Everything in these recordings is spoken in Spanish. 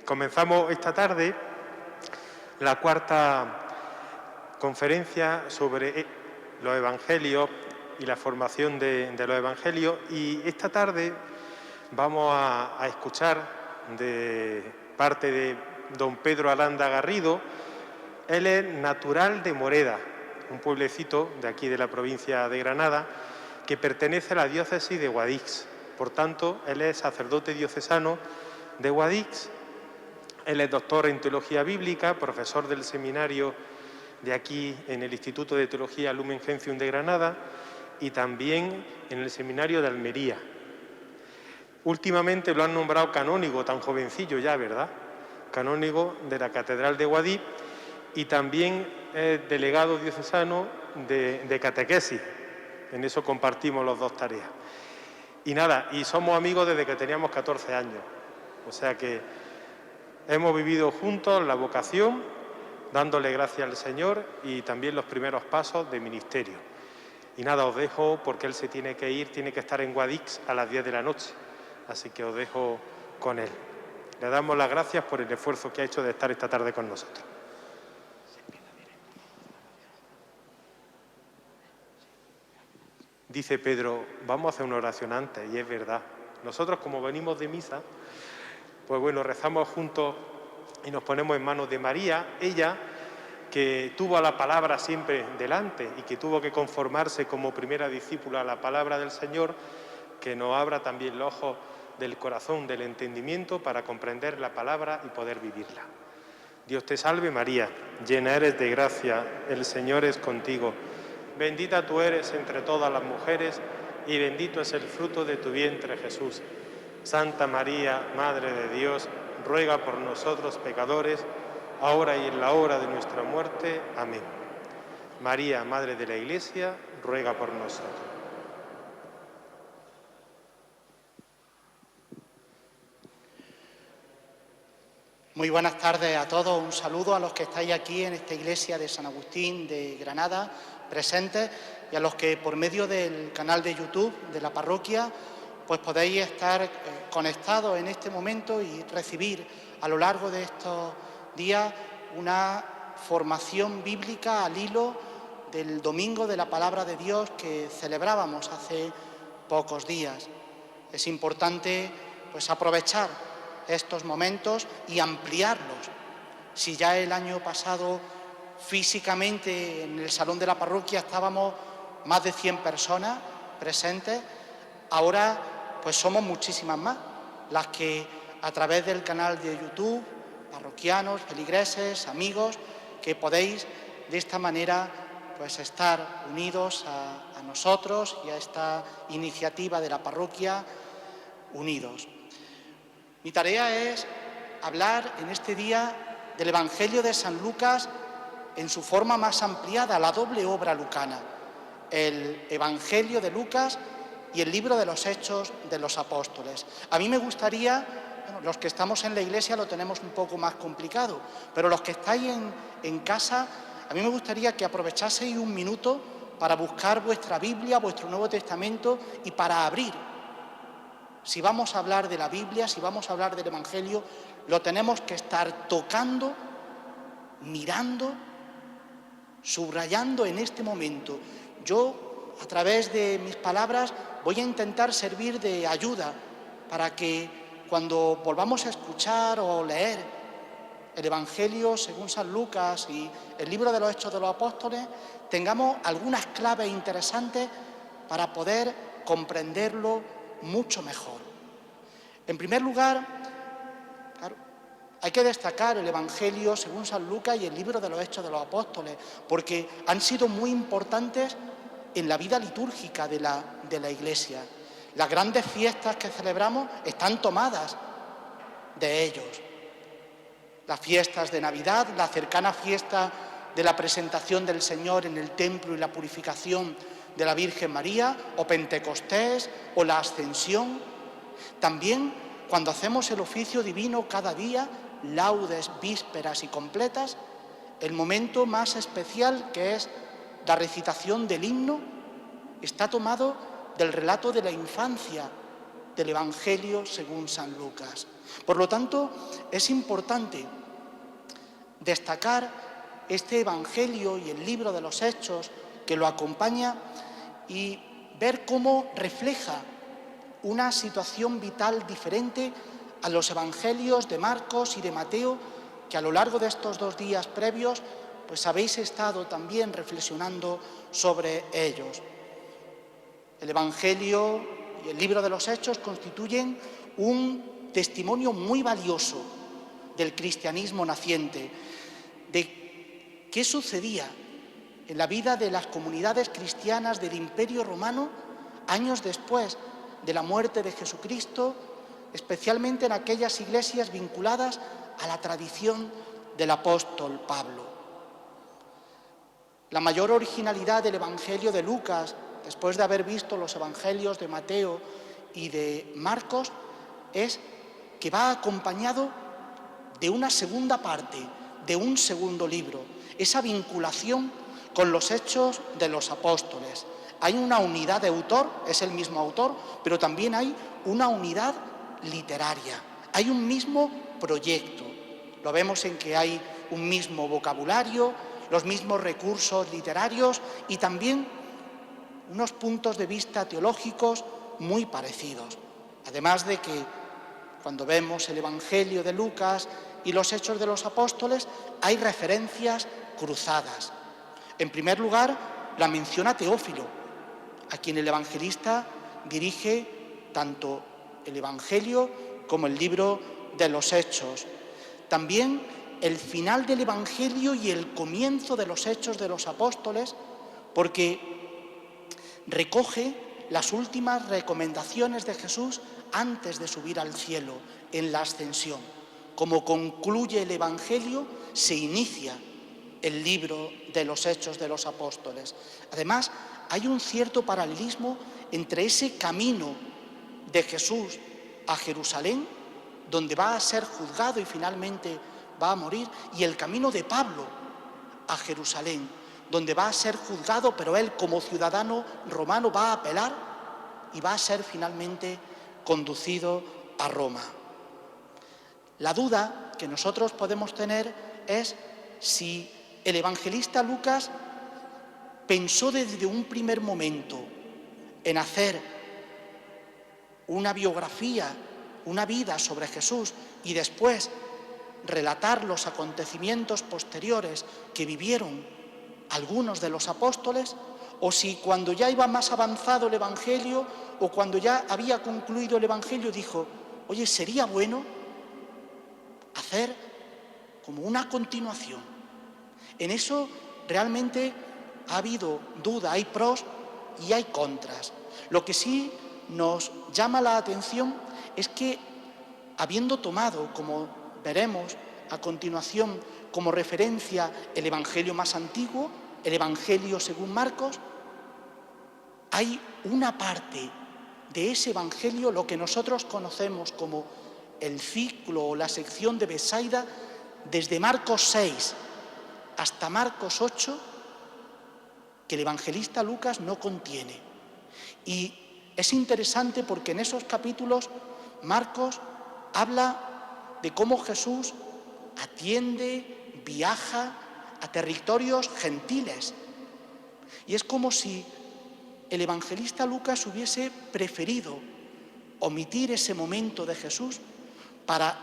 Comenzamos esta tarde la cuarta conferencia sobre los evangelios y la formación de los evangelios, y esta tarde vamos a escuchar de parte de don Pedro Aranda Garrido. Él es natural de Moreda, un pueblecito de aquí de la provincia de Granada que pertenece a la diócesis de Guadix. Por tanto, él es sacerdote diocesano de Guadix. Él es doctor en Teología Bíblica, profesor del seminario de aquí en el Instituto de Teología Lumen Gentium de Granada y también en el seminario de Almería. Últimamente lo han nombrado canónigo, tan jovencillo ya, ¿verdad? Canónigo de la Catedral de Guadix y también es delegado diocesano de catequesis. En eso compartimos las dos tareas. Y nada, y somos amigos desde que teníamos 14 años. O sea que hemos vivido juntos la vocación, dándole gracias al Señor y también los primeros pasos de ministerio. Y nada, os dejo porque él se tiene que ir, tiene que estar en Guadix a las 10 de la noche. Así que os dejo con él. Le damos las gracias por el esfuerzo que ha hecho de estar esta tarde con nosotros. Dice Pedro, vamos a hacer una oración antes, y es verdad. Nosotros, como venimos de misa, pues bueno, rezamos juntos y nos ponemos en manos de María, ella que tuvo a la palabra siempre delante y que tuvo que conformarse como primera discípula a la palabra del Señor, que nos abra también los ojos del corazón, del entendimiento, para comprender la palabra y poder vivirla. Dios te salve María, llena eres de gracia, el Señor es contigo. Bendita tú eres entre todas las mujeres y bendito es el fruto de tu vientre, Jesús. Santa María, Madre de Dios, ruega por nosotros pecadores, ahora y en la hora de nuestra muerte. Amén. María, Madre de la Iglesia, ruega por nosotros. Muy buenas tardes a todos, un saludo a los que estáis aquí en esta iglesia de San Agustín de Granada, presentes, y a los que por medio del canal de YouTube de la parroquia pues podéis estar conectados en este momento y recibir a lo largo de estos días una formación bíblica al hilo del Domingo de la Palabra de Dios que celebrábamos hace pocos días. Es importante pues aprovechar estos momentos y ampliarlos. Si ya el año pasado físicamente en el salón de la parroquia estábamos más de 100 personas presentes, ahora pues somos muchísimas más las que a través del canal de YouTube, parroquianos, feligreses, amigos, que podéis de esta manera pues estar unidos a nosotros y a esta iniciativa de la parroquia, unidos. Mi tarea es hablar en este día del Evangelio de San Lucas en su forma más ampliada, la doble obra lucana, el Evangelio de Lucas y el libro de los Hechos de los Apóstoles. A mí me gustaría, bueno, los que estamos en la iglesia lo tenemos un poco más complicado, pero los que estáis en casa, a mí me gustaría que aprovechaseis un minuto para buscar vuestra Biblia, vuestro Nuevo Testamento y para abrir. Si vamos a hablar de la Biblia, si vamos a hablar del Evangelio, lo tenemos que estar tocando, mirando, subrayando en este momento. Yo, a través de mis palabras, voy a intentar servir de ayuda para que cuando volvamos a escuchar o leer el Evangelio según San Lucas y el libro de los Hechos de los Apóstoles, tengamos algunas claves interesantes para poder comprenderlo mucho mejor. En primer lugar, claro, hay que destacar el Evangelio según San Lucas y el libro de los Hechos de los Apóstoles, porque han sido muy importantes en la vida litúrgica de la Iglesia. Las grandes fiestas que celebramos están tomadas de ellos. Las fiestas de Navidad, la cercana fiesta de la presentación del Señor en el templo y la purificación de la Virgen María, o Pentecostés, o la Ascensión. También cuando hacemos el oficio divino cada día, laudes, vísperas y completas, el momento más especial que es la recitación del himno está tomado del relato de la infancia del Evangelio según San Lucas. Por lo tanto, es importante destacar este Evangelio y el libro de los Hechos que lo acompaña y ver cómo refleja una situación vital diferente a los Evangelios de Marcos y de Mateo, que a lo largo de estos 2 días previos pues habéis estado también reflexionando sobre ellos. El Evangelio y el libro de los Hechos constituyen un testimonio muy valioso del cristianismo naciente, de qué sucedía en la vida de las comunidades cristianas del Imperio Romano años después de la muerte de Jesucristo, especialmente en aquellas iglesias vinculadas a la tradición del apóstol Pablo. La mayor originalidad del Evangelio de Lucas, después de haber visto los Evangelios de Mateo y de Marcos, es que va acompañado de una segunda parte, de un segundo libro, esa vinculación con los Hechos de los Apóstoles. Hay una unidad de autor, es el mismo autor, pero también hay una unidad literaria, hay un mismo proyecto. Lo vemos en que hay un mismo vocabulario, los mismos recursos literarios y también unos puntos de vista teológicos muy parecidos. Además de que cuando vemos el Evangelio de Lucas y los Hechos de los Apóstoles, hay referencias cruzadas. En primer lugar, la menciona Teófilo, a quien el evangelista dirige tanto el Evangelio como el libro de los Hechos. También el final del Evangelio y el comienzo de los Hechos de los Apóstoles, porque recoge las últimas recomendaciones de Jesús antes de subir al cielo, en la ascensión. Como concluye el Evangelio, se inicia el libro de los Hechos de los Apóstoles. Además, hay un cierto paralelismo entre ese camino de Jesús a Jerusalén, donde va a ser juzgado y finalmente va a morir, y el camino de Pablo a Jerusalén, donde va a ser juzgado, pero él como ciudadano romano va a apelar y va a ser finalmente conducido a Roma. La duda que nosotros podemos tener es si el evangelista Lucas pensó desde un primer momento en hacer una biografía, una vida sobre Jesús y después relatar los acontecimientos posteriores que vivieron algunos de los apóstoles, o si cuando ya iba más avanzado el Evangelio o cuando ya había concluido el Evangelio dijo, oye, sería bueno hacer como una continuación. En eso realmente ha habido duda, hay pros y hay contras. Lo que sí nos llama la atención es que, habiendo tomado, como veremos a continuación, como referencia el Evangelio más antiguo, el Evangelio según Marcos, hay una parte de ese Evangelio, lo que nosotros conocemos como el ciclo o la sección de Betsaida, desde Marcos 6 hasta Marcos 8, que el evangelista Lucas no contiene. Y es interesante porque en esos capítulos Marcos habla de cómo Jesús atiende, viaja a territorios gentiles. Y es como si el evangelista Lucas hubiese preferido omitir ese momento de Jesús para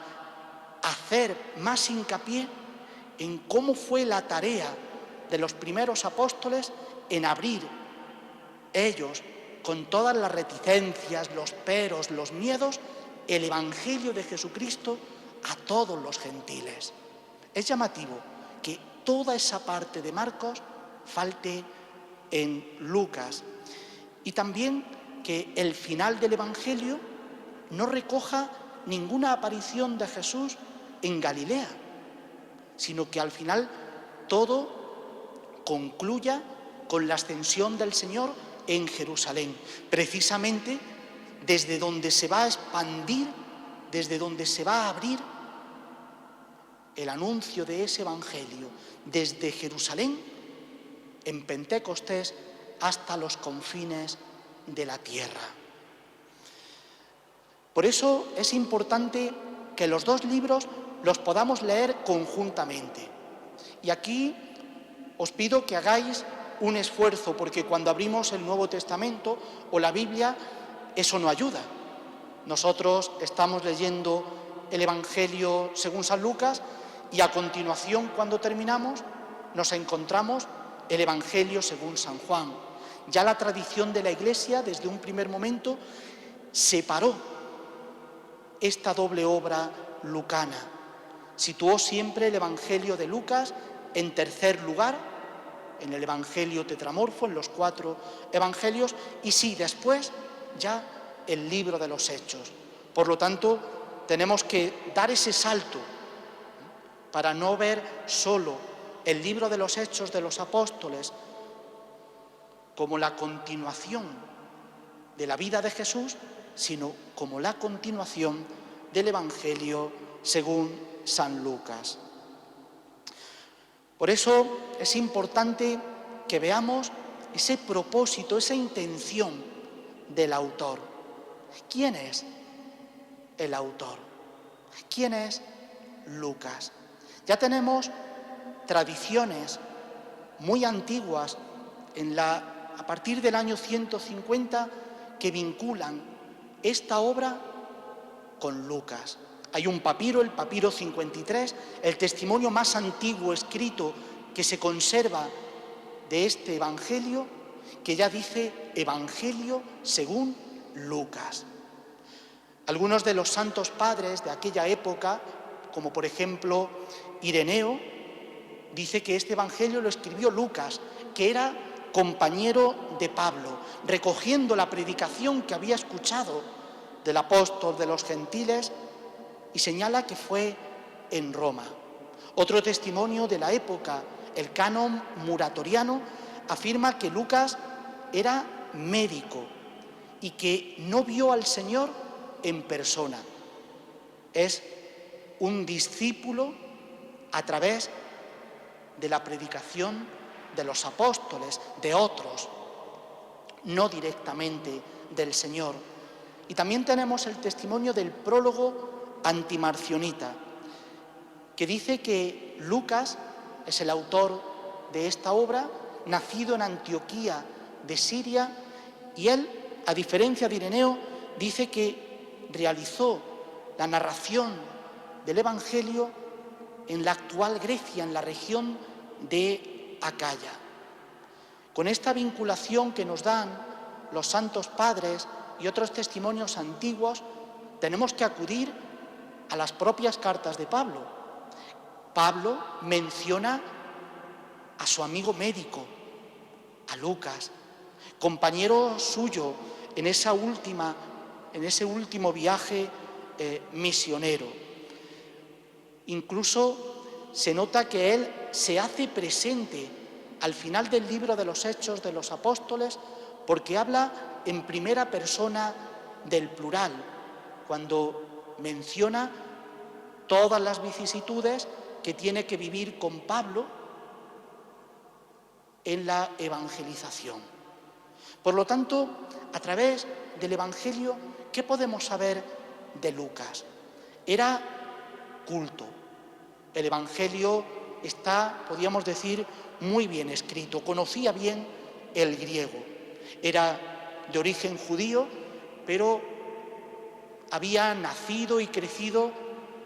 hacer más hincapié en cómo fue la tarea de los primeros apóstoles en abrir ellos, con todas las reticencias, los peros, los miedos, el Evangelio de Jesucristo a todos los gentiles. Es llamativo que toda esa parte de Marcos falte en Lucas, y también que el final del Evangelio no recoja ninguna aparición de Jesús en Galilea, sino que al final todo concluya con la ascensión del Señor en Jerusalén, precisamente desde donde se va a expandir, desde donde se va a abrir el anuncio de ese Evangelio, desde Jerusalén, en Pentecostés, hasta los confines de la tierra. Por eso es importante que los dos libros los podamos leer conjuntamente. Y aquí os pido que hagáis un esfuerzo, porque cuando abrimos el Nuevo Testamento o la Biblia, eso no ayuda. Nosotros estamos leyendo el Evangelio según San Lucas y a continuación, cuando terminamos, nos encontramos el Evangelio según San Juan. Ya la tradición de la Iglesia, desde un primer momento, separó esta doble obra lucana. Situó siempre el Evangelio de Lucas en tercer lugar, en el Evangelio tetramorfo, en los 4 Evangelios, y sí, después ya el libro de los Hechos. Por lo tanto, tenemos que dar ese salto para no ver solo el libro de los Hechos de los Apóstoles como la continuación de la vida de Jesús, sino como la continuación del Evangelio según San Lucas. Por eso es importante que veamos ese propósito, esa intención del autor. ¿Quién es el autor? ¿Quién es Lucas? Ya tenemos tradiciones muy antiguas a partir del año 150 que vinculan esta obra con Lucas. Hay un papiro, el papiro 53, el testimonio más antiguo escrito que se conserva de este Evangelio, que ya dice Evangelio según Lucas. Algunos de los santos padres de aquella época, como por ejemplo Ireneo, dice que este Evangelio lo escribió Lucas, que era compañero de Pablo, recogiendo la predicación que había escuchado del apóstol de los gentiles, y señala que fue en Roma. Otro testimonio de la época, el canon muratoriano, afirma que Lucas era médico y que no vio al Señor en persona. Es un discípulo a través de la predicación de los apóstoles, de otros, no directamente del Señor. Y también tenemos el testimonio del prólogo antimarcionita, que dice que Lucas es el autor de esta obra, nacido en Antioquía de Siria, y él, a diferencia de Ireneo, dice que realizó la narración del Evangelio en la actual Grecia, en la región de Acaya. Con esta vinculación que nos dan los santos padres y otros testimonios antiguos, tenemos que acudir a las propias cartas de Pablo. Pablo menciona a su amigo médico, a Lucas, compañero suyo en ese último viaje misionero. Incluso se nota que él se hace presente al final del libro de los Hechos de los Apóstoles, porque habla en primera persona del plural, cuando menciona todas las vicisitudes que tiene que vivir con Pablo en la evangelización. Por lo tanto, a través del Evangelio, ¿qué podemos saber de Lucas? Era culto. El Evangelio está, podríamos decir, muy bien escrito. Conocía bien el griego. Era de origen judío, pero había nacido y crecido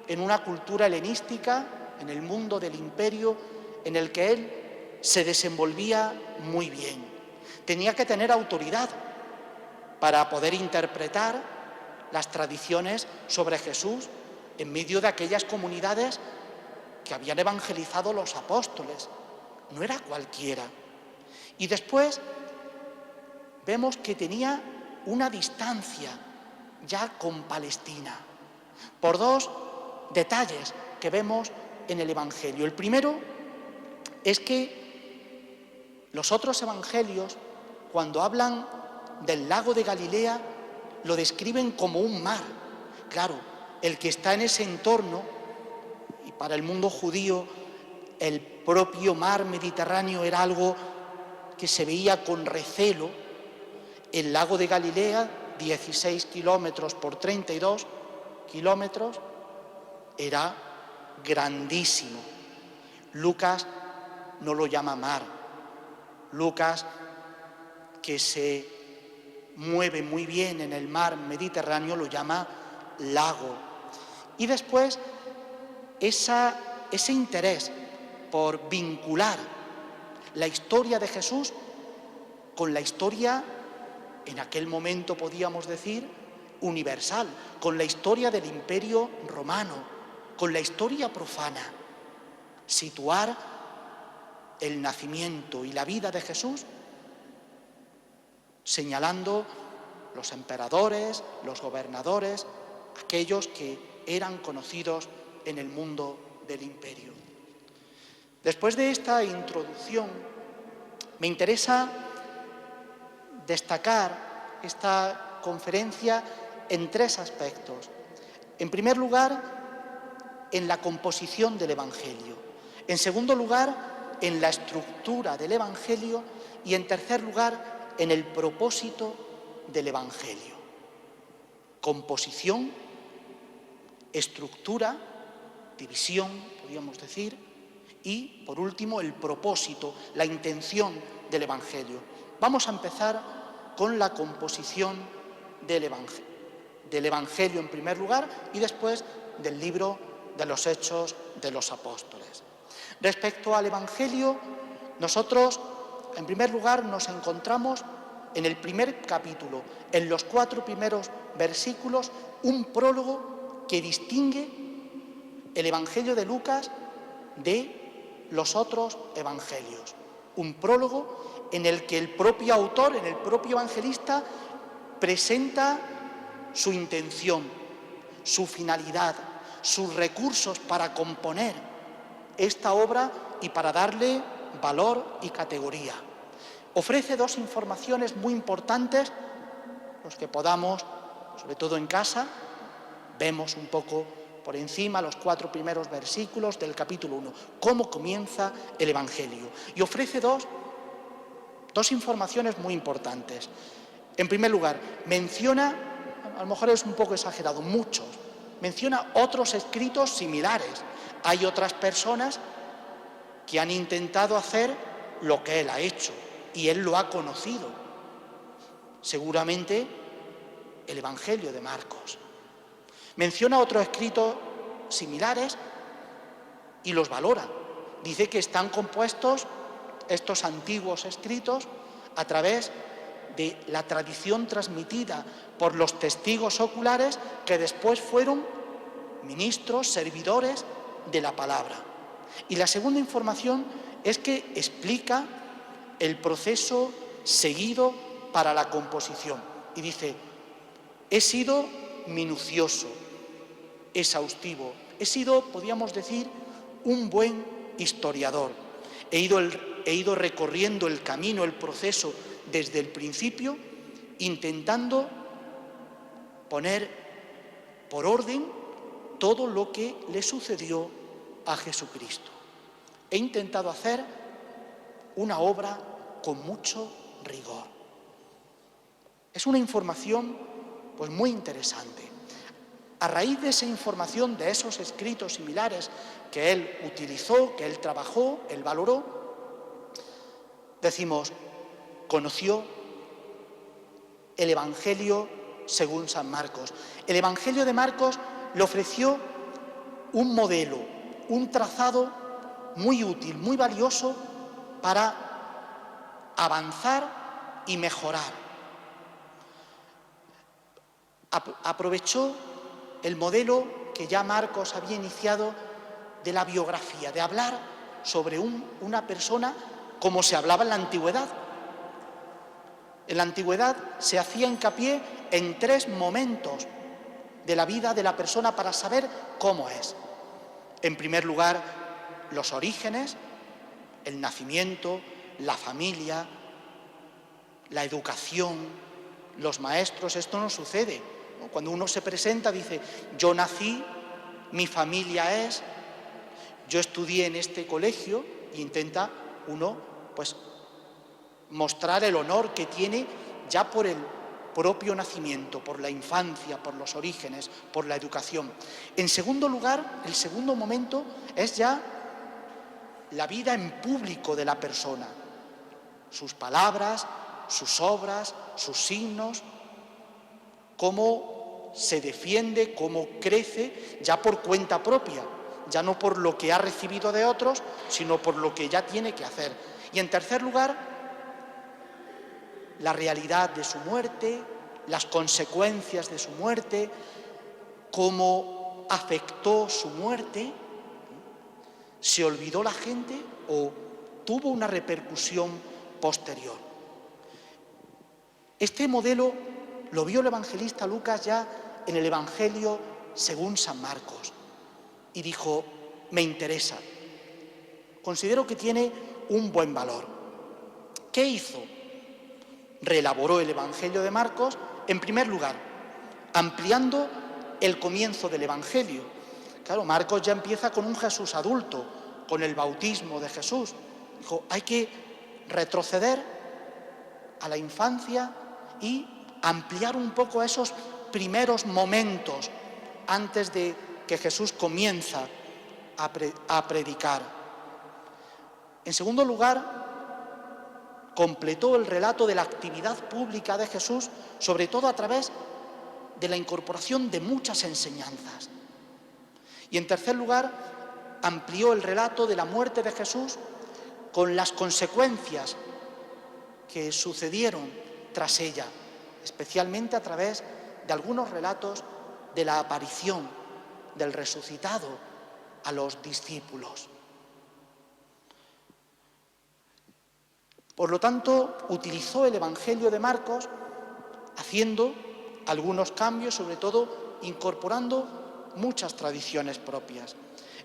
en una cultura helenística, en el mundo del imperio, en el que él se desenvolvía muy bien. Tenía que tener autoridad para poder interpretar las tradiciones sobre Jesús en medio de aquellas comunidades que habían evangelizado los apóstoles. No era cualquiera. Y después vemos que tenía una distancia ya con Palestina, por dos detalles que vemos en el Evangelio. El primero es que los otros evangelios, cuando hablan del lago de Galilea, lo describen como un mar. Claro, el que está en ese entorno, y para el mundo judío el propio mar Mediterráneo era algo que se veía con recelo. El lago de Galilea 16 kilómetros por 32 kilómetros, era grandísimo. Lucas no lo llama mar. Lucas, que se mueve muy bien en el mar Mediterráneo, lo llama lago. Y después ese interés por vincular la historia de Jesús con la historia, en aquel momento podíamos decir, universal, con la historia del Imperio Romano, con la historia profana. Situar el nacimiento y la vida de Jesús señalando los emperadores, los gobernadores, aquellos que eran conocidos en el mundo del imperio. Después de esta introducción, me interesa destacar esta conferencia en tres aspectos. En primer lugar, en la composición del Evangelio. En segundo lugar, en la estructura del Evangelio. Y en tercer lugar, en el propósito del Evangelio. Composición, estructura, división, podríamos decir, y, por último, el propósito, la intención del Evangelio. Vamos a empezar con la composición del Evangelio en primer lugar y después del libro de los Hechos de los Apóstoles. Respecto al Evangelio, nosotros, en primer lugar, nos encontramos en el primer capítulo, en los 4 primeros versículos, un prólogo que distingue el Evangelio de Lucas de los otros evangelios. Un prólogo en el que el propio autor, en el propio evangelista, presenta su intención, su finalidad, sus recursos para componer esta obra y para darle valor y categoría. Ofrece 2 informaciones muy importantes, los que podamos, sobre todo en casa, vemos un poco por encima los 4 primeros versículos del capítulo 1, cómo comienza el Evangelio. Y ofrece dos informaciones muy importantes. En primer lugar, menciona, a lo mejor es un poco exagerado, muchos, menciona otros escritos similares. Hay otras personas que han intentado hacer lo que él ha hecho y él lo ha conocido. Seguramente el Evangelio de Marcos. Menciona otros escritos similares y los valora. Dice que están compuestos estos antiguos escritos a través de la tradición transmitida por los testigos oculares que después fueron ministros, servidores de la palabra. Y la segunda información es que explica el proceso seguido para la composición. Y dice, he sido minucioso, exhaustivo, he sido, podríamos decir, un buen historiador. He ido recorriendo el camino, el proceso desde el principio, intentando poner por orden todo lo que le sucedió a Jesucristo. He intentado hacer una obra con mucho rigor. Es una información pues muy interesante. A raíz de esa información, de esos escritos similares que él utilizó, que él trabajó, él valoró, decimos, conoció el Evangelio según San Marcos. El Evangelio de Marcos le ofreció un modelo, un trazado muy útil, muy valioso para avanzar y mejorar. Aprovechó el modelo que ya Marcos había iniciado de la biografía, de hablar sobre una persona como se hablaba en la antigüedad. En la antigüedad se hacía hincapié en 3 momentos de la vida de la persona para saber cómo es. En primer lugar, los orígenes, el nacimiento, la familia, la educación, los maestros. Esto no sucede. Cuando uno se presenta dice, yo nací, mi familia es, yo estudié en este colegio, e intenta uno pues mostrar el honor que tiene ya por propio nacimiento, por la infancia, por los orígenes, por la educación. En segundo lugar, el segundo momento es ya la vida en público de la persona, sus palabras, sus obras, sus signos, cómo se defiende, cómo crece ya por cuenta propia, ya no por lo que ha recibido de otros, sino por lo que ya tiene que hacer. Y en tercer lugar, la realidad de su muerte, las consecuencias de su muerte, cómo afectó su muerte, se olvidó la gente o tuvo una repercusión posterior. Este modelo lo vio el evangelista Lucas ya en el Evangelio según San Marcos y dijo: me interesa, considero que tiene un buen valor. ¿Qué hizo? Reelaboró el Evangelio de Marcos, en primer lugar, ampliando el comienzo del Evangelio. Claro, Marcos ya empieza con un Jesús adulto, con el bautismo de Jesús. Dijo, hay que retroceder a la infancia y ampliar un poco esos primeros momentos antes de que Jesús comienza a predicar. En segundo lugar, completó el relato de la actividad pública de Jesús, sobre todo a través de la incorporación de muchas enseñanzas. Y en tercer lugar, amplió el relato de la muerte de Jesús con las consecuencias que sucedieron tras ella, especialmente a través de algunos relatos de la aparición del resucitado a los discípulos. Por lo tanto, utilizó el Evangelio de Marcos haciendo algunos cambios, sobre todo incorporando muchas tradiciones propias.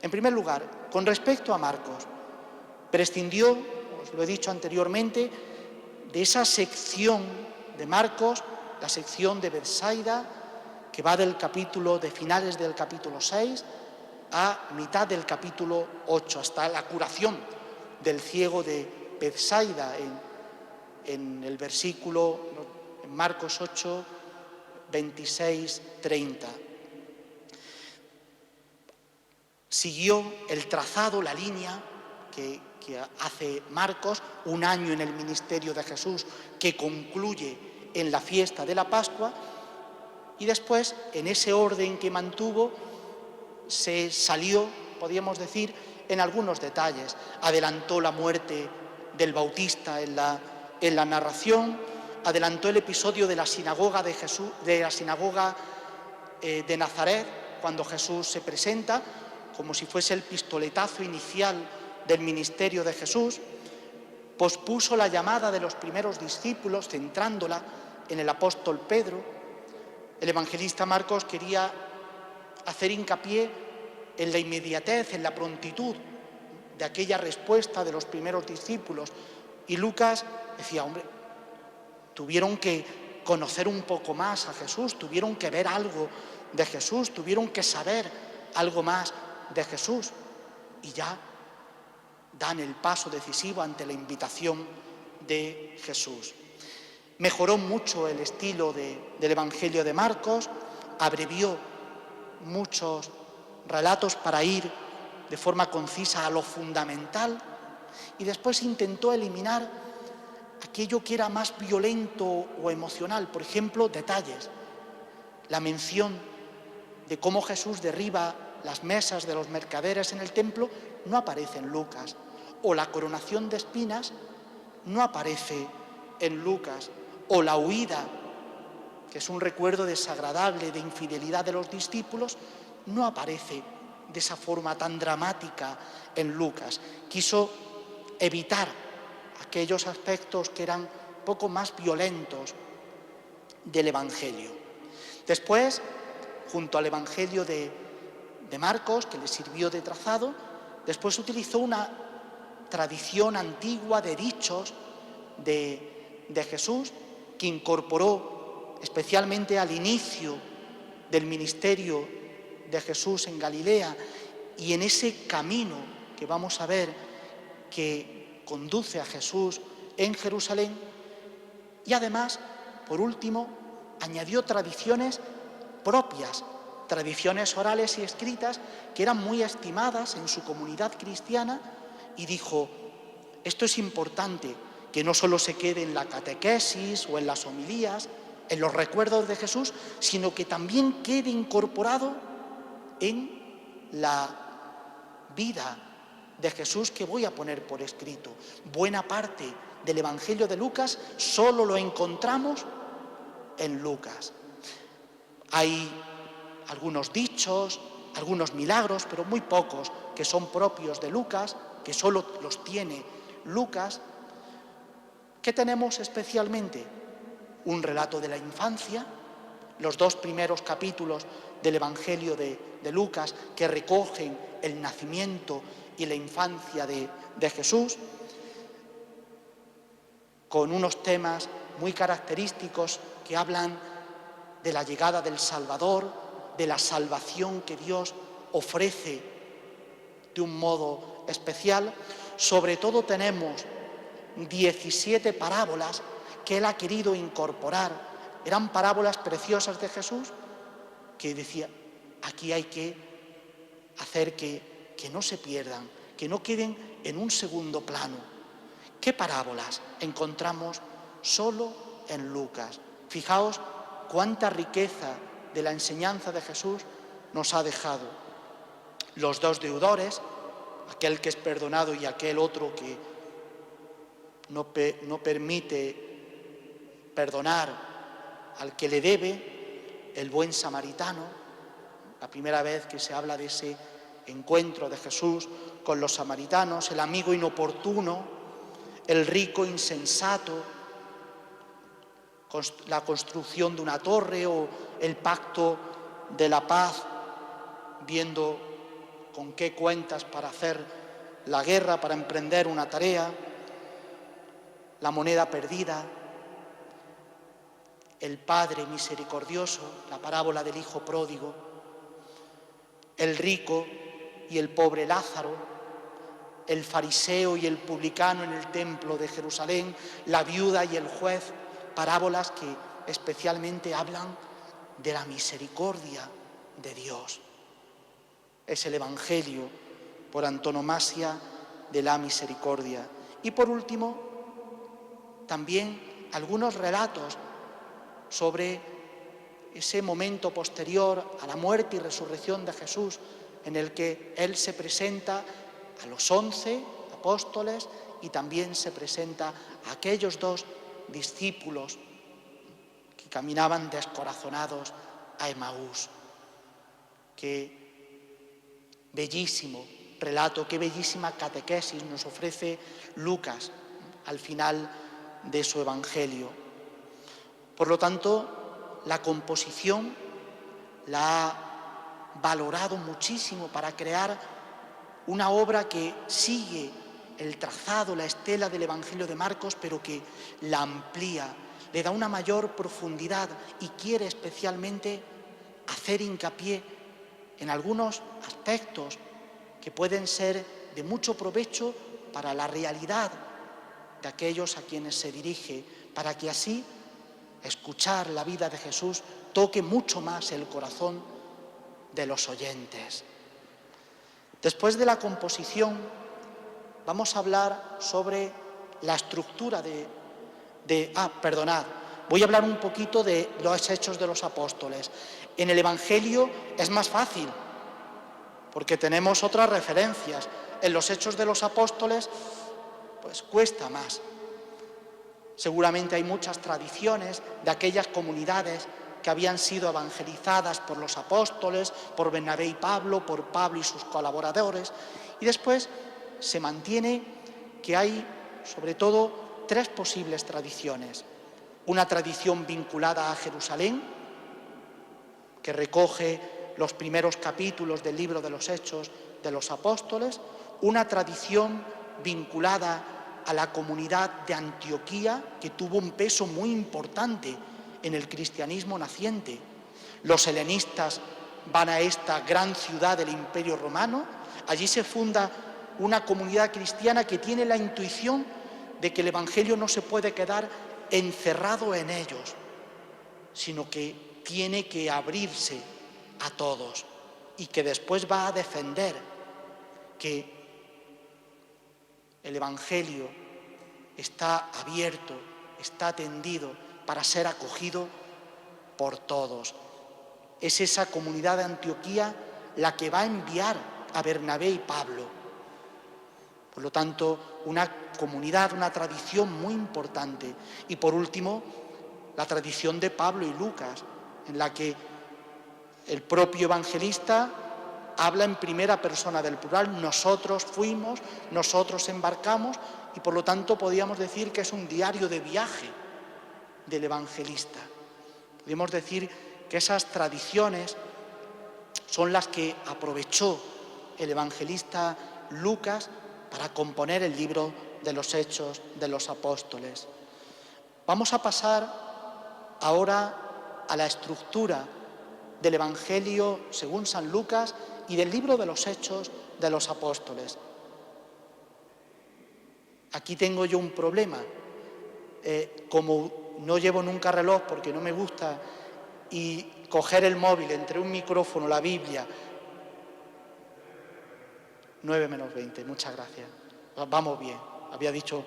En primer lugar, con respecto a Marcos, prescindió, os lo he dicho anteriormente, de esa sección de Marcos, la sección de Betsaida, que va de finales del capítulo 6 a mitad del capítulo 8, hasta la curación del ciego de Betsaida en el versículo, en Marcos 8, 26, 30. Siguió el trazado, la línea que hace Marcos, un año en el ministerio de Jesús, que concluye en la fiesta de la Pascua, y después, en ese orden que mantuvo, se salió, podríamos decir, en algunos detalles. Adelantó la muerte del Bautista en la narración, adelantó el episodio de la sinagoga de Jesús, de la sinagoga de Nazaret, cuando Jesús se presenta, como si fuese el pistoletazo inicial del ministerio de Jesús. Pospuso la llamada de los primeros discípulos, centrándola en el apóstol Pedro. El evangelista Marcos quería hacer hincapié en la inmediatez, en la prontitud de aquella respuesta de los primeros discípulos. Y Lucas decía, hombre, tuvieron que conocer un poco más a Jesús, tuvieron que ver algo de Jesús, tuvieron que saber algo más de Jesús. Y ya dan el paso decisivo ante la invitación de Jesús. Mejoró mucho el estilo del Evangelio de Marcos, abrevió muchos relatos para ir de forma concisa a lo fundamental y después intentó eliminar aquello que era más violento o emocional, por ejemplo, detalles. La mención de cómo Jesús derriba las mesas de los mercaderes en el templo no aparece en Lucas, o la coronación de espinas no aparece en Lucas, o la huida, que es un recuerdo desagradable de infidelidad de los discípulos, no aparece de esa forma tan dramática en Lucas. Quiso evitar aquellos aspectos que eran poco más violentos del Evangelio. Después, junto al Evangelio de Marcos, que le sirvió de trazado, después utilizó una tradición antigua de dichos de Jesús, que incorporó especialmente al inicio del ministerio de Jesús en Galilea y en ese camino que vamos a ver que conduce a Jesús en Jerusalén. Y además, por último, añadió tradiciones propias, tradiciones orales y escritas que eran muy estimadas en su comunidad cristiana, y dijo: esto es importante, que no solo se quede en la catequesis o en las homilías, en los recuerdos de Jesús, sino que también quede incorporado en la vida de Jesús que voy a poner por escrito. Buena parte del Evangelio de Lucas solo lo encontramos en Lucas. Hay algunos dichos, algunos milagros, pero muy pocos que son propios de Lucas, que solo los tiene Lucas. ¿Qué tenemos especialmente? Un relato de la infancia, los 2 primeros capítulos del Evangelio de Lucas, que recogen el nacimiento y la infancia de Jesús, con unos temas muy característicos que hablan de la llegada del Salvador, de la salvación que Dios ofrece de un modo especial. Sobre todo tenemos 17 parábolas que él ha querido incorporar. Eran parábolas preciosas de Jesús que decía: aquí hay que hacer que no se pierdan, que no queden en un segundo plano. ¿Qué parábolas encontramos solo en Lucas? Fijaos cuánta riqueza de la enseñanza de Jesús nos ha dejado. Los 2 deudores, aquel que es perdonado y aquel otro que no permite perdonar al que le debe, el buen samaritano, la primera vez que se habla de ese encuentro de Jesús con los samaritanos, el amigo inoportuno, el rico insensato, la construcción de una torre o el pacto de la paz, viendo con qué cuentas para hacer la guerra, para emprender una tarea, la moneda perdida, el Padre misericordioso, la parábola del hijo pródigo, el rico y el pobre Lázaro, el fariseo y el publicano en el templo de Jerusalén, la viuda y el juez, parábolas que especialmente hablan de la misericordia de Dios. Es el Evangelio por antonomasia de la misericordia. Y por último, también algunos relatos sobre ese momento posterior a la muerte y resurrección de Jesús, en el que Él se presenta a los 11 apóstoles y también se presenta a aquellos 2 discípulos que caminaban descorazonados a Emaús. Qué bellísimo relato, qué bellísima catequesis nos ofrece Lucas al final de su Evangelio. Por lo tanto, la composición la ha valorado muchísimo para crear una obra que sigue el trazado, la estela del Evangelio de Marcos, pero que la amplía, le da una mayor profundidad y quiere especialmente hacer hincapié en algunos aspectos que pueden ser de mucho provecho para la realidad de aquellos a quienes se dirige, para que así escuchar la vida de Jesús toque mucho más el corazón de los oyentes. Después de la composición, vamos a hablar sobre la estructura voy a hablar un poquito de los Hechos de los Apóstoles. En el Evangelio es más fácil, porque tenemos otras referencias. En los Hechos de los Apóstoles, pues cuesta más. Seguramente hay muchas tradiciones de aquellas comunidades que habían sido evangelizadas por los apóstoles, por Bernabé y Pablo, por Pablo y sus colaboradores. Y después se mantiene que hay, sobre todo, 3 posibles tradiciones. Una tradición vinculada a Jerusalén, que recoge los primeros capítulos del libro de los Hechos de los Apóstoles. Una tradición vinculada a la comunidad de Antioquía, que tuvo un peso muy importante en el cristianismo naciente. Los helenistas van a esta gran ciudad del Imperio Romano. Allí se funda una comunidad cristiana que tiene la intuición de que el Evangelio no se puede quedar encerrado en ellos, sino que tiene que abrirse a todos y que después va a defender que el Evangelio está abierto, está tendido para ser acogido por todos. Es esa comunidad de Antioquía la que va a enviar a Bernabé y Pablo. Por lo tanto, una comunidad, una tradición muy importante. Y por último, la tradición de Pablo y Lucas, en la que el propio evangelista habla en primera persona del plural. Nosotros fuimos, nosotros embarcamos, y por lo tanto podríamos decir que es un diario de viaje del evangelista. Podríamos decir que esas tradiciones son las que aprovechó el evangelista Lucas para componer el libro de los Hechos de los Apóstoles. Vamos a pasar ahora a la estructura del Evangelio según San Lucas y del libro de los Hechos de los Apóstoles. Aquí tengo yo un problema. Como no llevo nunca reloj porque no me gusta, y coger el móvil entre un micrófono, la Biblia. 9 menos 20, muchas gracias. Vamos bien, había dicho.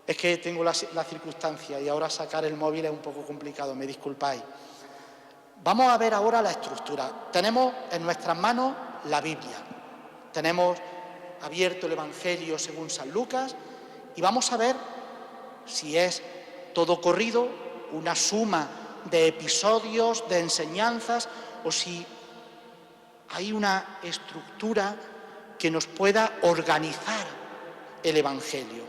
Es que tengo la circunstancia y ahora sacar el móvil es un poco complicado, me disculpáis. Vamos a ver ahora la estructura. Tenemos en nuestras manos la Biblia. Tenemos abierto el Evangelio según San Lucas y vamos a ver si es todo corrido, una suma de episodios, de enseñanzas, o si hay una estructura que nos pueda organizar el Evangelio.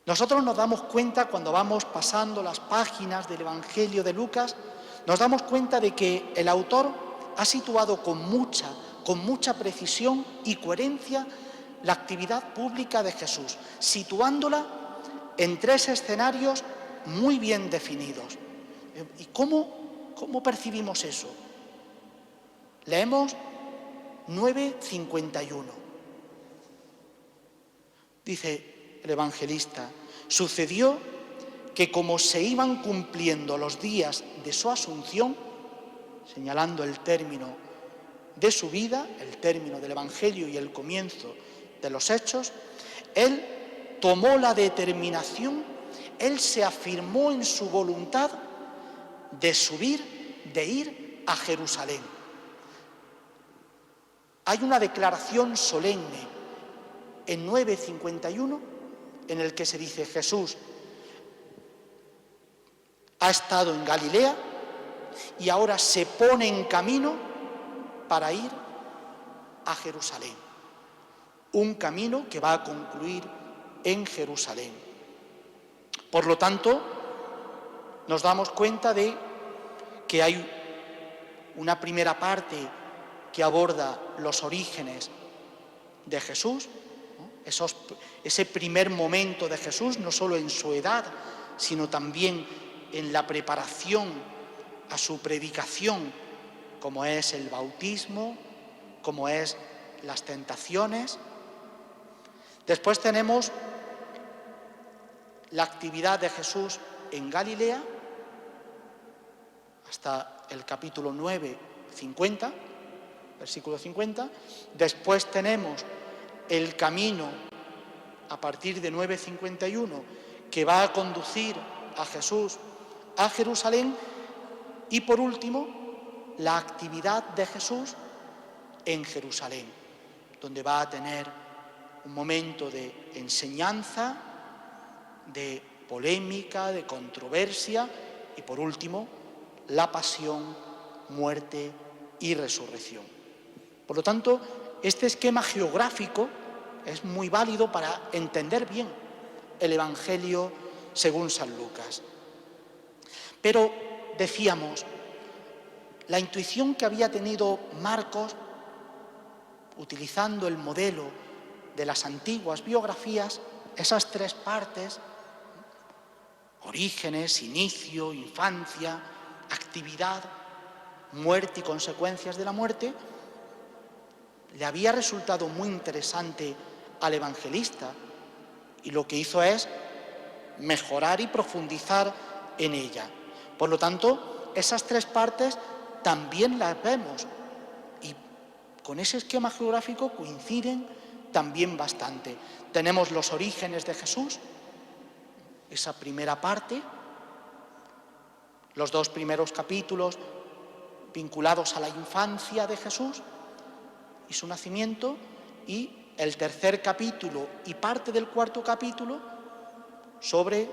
Nosotros nos damos cuenta, cuando vamos pasando las páginas del Evangelio de Lucas, nos damos cuenta de que el autor ha situado con mucha precisión y coherencia la actividad pública de Jesús, situándola en 3 escenarios muy bien definidos. ¿Y cómo percibimos eso? Leemos 9:51. Dice el evangelista: sucedió que como se iban cumpliendo los días de su asunción, señalando el término de su vida, el término del Evangelio y el comienzo de los Hechos, él tomó la determinación, él se afirmó en su voluntad de subir, de ir a Jerusalén. Hay una declaración solemne en 9:51 en el que se dice: Jesús ha estado en Galilea y ahora se pone en camino para ir a Jerusalén. Un camino que va a concluir en Jerusalén. Por lo tanto, nos damos cuenta de que hay una primera parte que aborda los orígenes de Jesús, ¿no? Ese primer momento de Jesús, no solo en su edad, sino también en la preparación a su predicación, como es el bautismo, como es las tentaciones. Después tenemos la actividad de Jesús en Galilea, hasta el capítulo 9, 50, versículo 50. Después tenemos el camino a partir de 9:51 que va a conducir a Jesús a Jerusalén. Y por último, la actividad de Jesús en Jerusalén, donde va a tener un momento de enseñanza, de polémica, de controversia y por último, la pasión, muerte y resurrección. Por lo tanto, este esquema geográfico es muy válido para entender bien el Evangelio según San Lucas. Pero decíamos, la intuición que había tenido Marcos, utilizando el modelo de las antiguas biografías, esas 3 partes, orígenes, inicio, infancia, actividad, muerte y consecuencias de la muerte, le había resultado muy interesante al evangelista y lo que hizo es mejorar y profundizar en ella. Por lo tanto, esas tres partes también las vemos y con ese esquema geográfico coinciden también bastante. Tenemos los orígenes de Jesús, esa primera parte, los dos primeros capítulos vinculados a la infancia de Jesús y su nacimiento, y el tercer capítulo y parte del cuarto capítulo sobre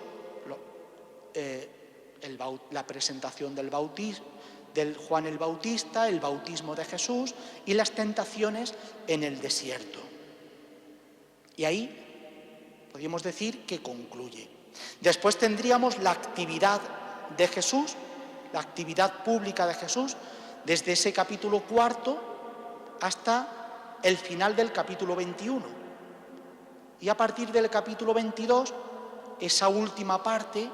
la presentación del Juan el Bautista, el bautismo de Jesús y las tentaciones en el desierto. Y ahí podríamos decir que concluye. Después tendríamos la actividad de Jesús, la actividad pública de Jesús, desde ese capítulo cuarto hasta el final del capítulo 21. Y a partir del capítulo 22, esa última parte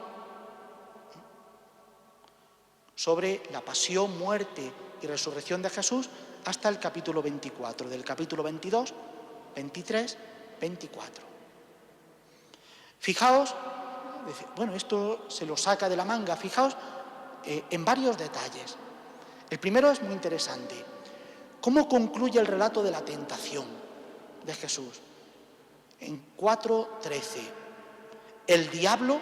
sobre la pasión, muerte y resurrección de Jesús hasta el capítulo 24, del capítulo 22, 23, 24. Fijaos, bueno, esto se lo saca de la manga, fijaos en varios detalles. El primero es muy interesante. ¿Cómo concluye el relato de la tentación de Jesús? En 4:13. El diablo,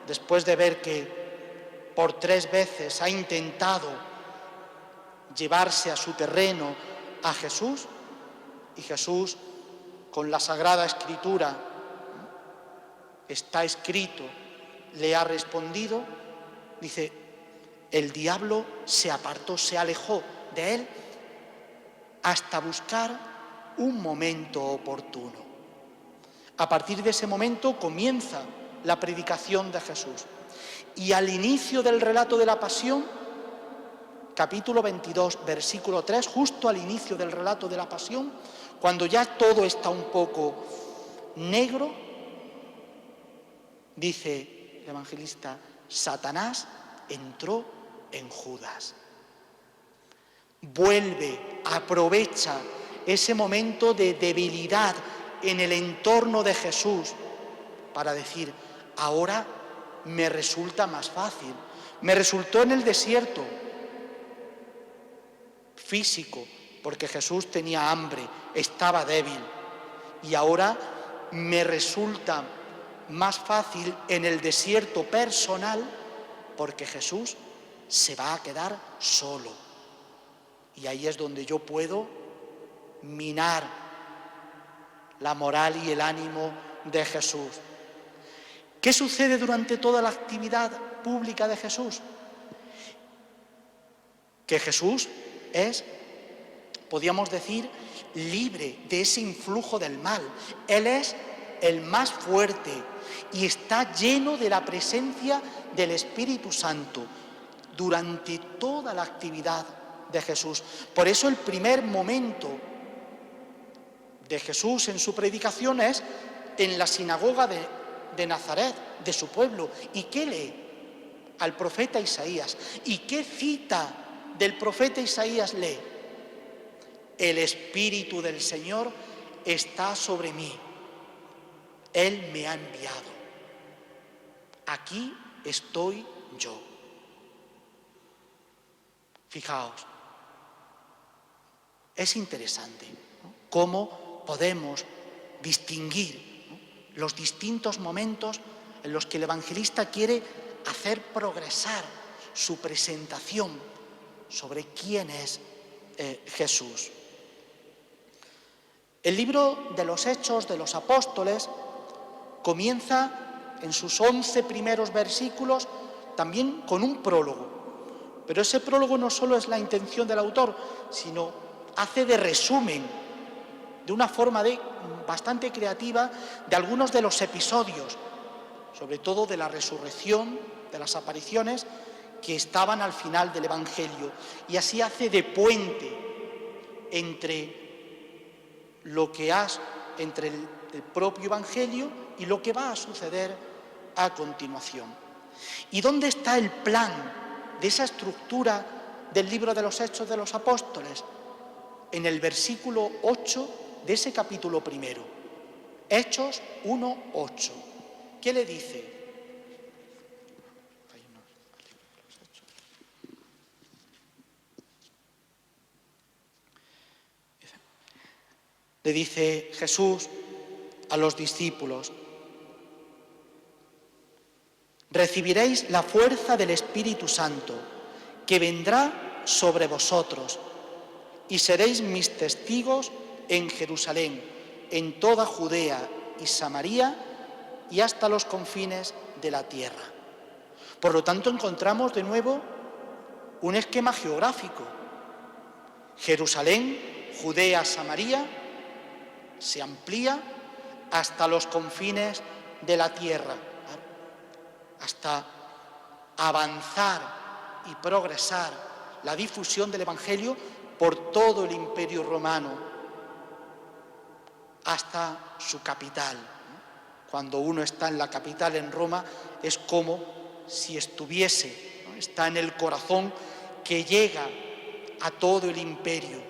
después de ver que por 3 veces ha intentado llevarse a su terreno a Jesús, y Jesús, con la Sagrada Escritura, está escrito, le ha respondido, dice, el diablo se apartó, se alejó de él hasta buscar un momento oportuno. A partir de ese momento comienza la predicación de Jesús. Y al inicio del relato de la pasión, capítulo 22, versículo 3, justo al inicio del relato de la pasión, cuando ya todo está un poco negro, dice el evangelista, Satanás entró en Judas. Vuelve, aprovecha ese momento de debilidad en el entorno de Jesús para decir, ahora me resulta más fácil. Me resultó en el desierto físico, porque Jesús tenía hambre, estaba débil. Y ahora me resulta más fácil en el desierto personal, porque Jesús se va a quedar solo. Y ahí es donde yo puedo minar la moral y el ánimo de Jesús. ¿Qué sucede durante toda la actividad pública de Jesús? Que Jesús es, podríamos decir, libre de ese influjo del mal. Él es el más fuerte y está lleno de la presencia del Espíritu Santo durante toda la actividad de Jesús. Por eso el primer momento de Jesús en su predicación es en la sinagoga de Nazaret, de su pueblo. ¿Y qué lee? Al profeta Isaías. ¿Y qué cita del profeta Isaías lee? El Espíritu del Señor está sobre mí. Él me ha enviado. Aquí estoy yo. Fijaos, es interesante, ¿no?, cómo podemos distinguir, ¿no?, los distintos momentos en los que el evangelista quiere hacer progresar su presentación sobre quién es Jesús. El libro de los Hechos de los Apóstoles comienza en sus 11 primeros versículos también con un prólogo. Pero ese prólogo no solo es la intención del autor, sino hace de resumen, de una forma bastante creativa, de algunos de los episodios, sobre todo de la resurrección, de las apariciones que estaban al final del Evangelio. Y así hace de puente entre lo que entre el propio Evangelio y lo que va a suceder a continuación. ¿Y dónde está el plan de esa estructura del libro de los Hechos de los Apóstoles? En el versículo 8 de ese capítulo primero. Hechos 1:8. ¿Qué le dice? le dice Jesús a los discípulos: recibiréis la fuerza del Espíritu Santo, que vendrá sobre vosotros, y seréis mis testigos en Jerusalén, en toda Judea y Samaria y hasta los confines de la tierra. Por lo tanto, encontramos de nuevo un esquema geográfico. Jerusalén, Judea, Samaria, se amplía hasta los confines de la tierra, hasta avanzar y progresar la difusión del Evangelio por todo el Imperio Romano, hasta su capital. Cuando uno está en la capital, en Roma, es como si estuviese, ¿no? Está en el corazón que llega a todo el imperio.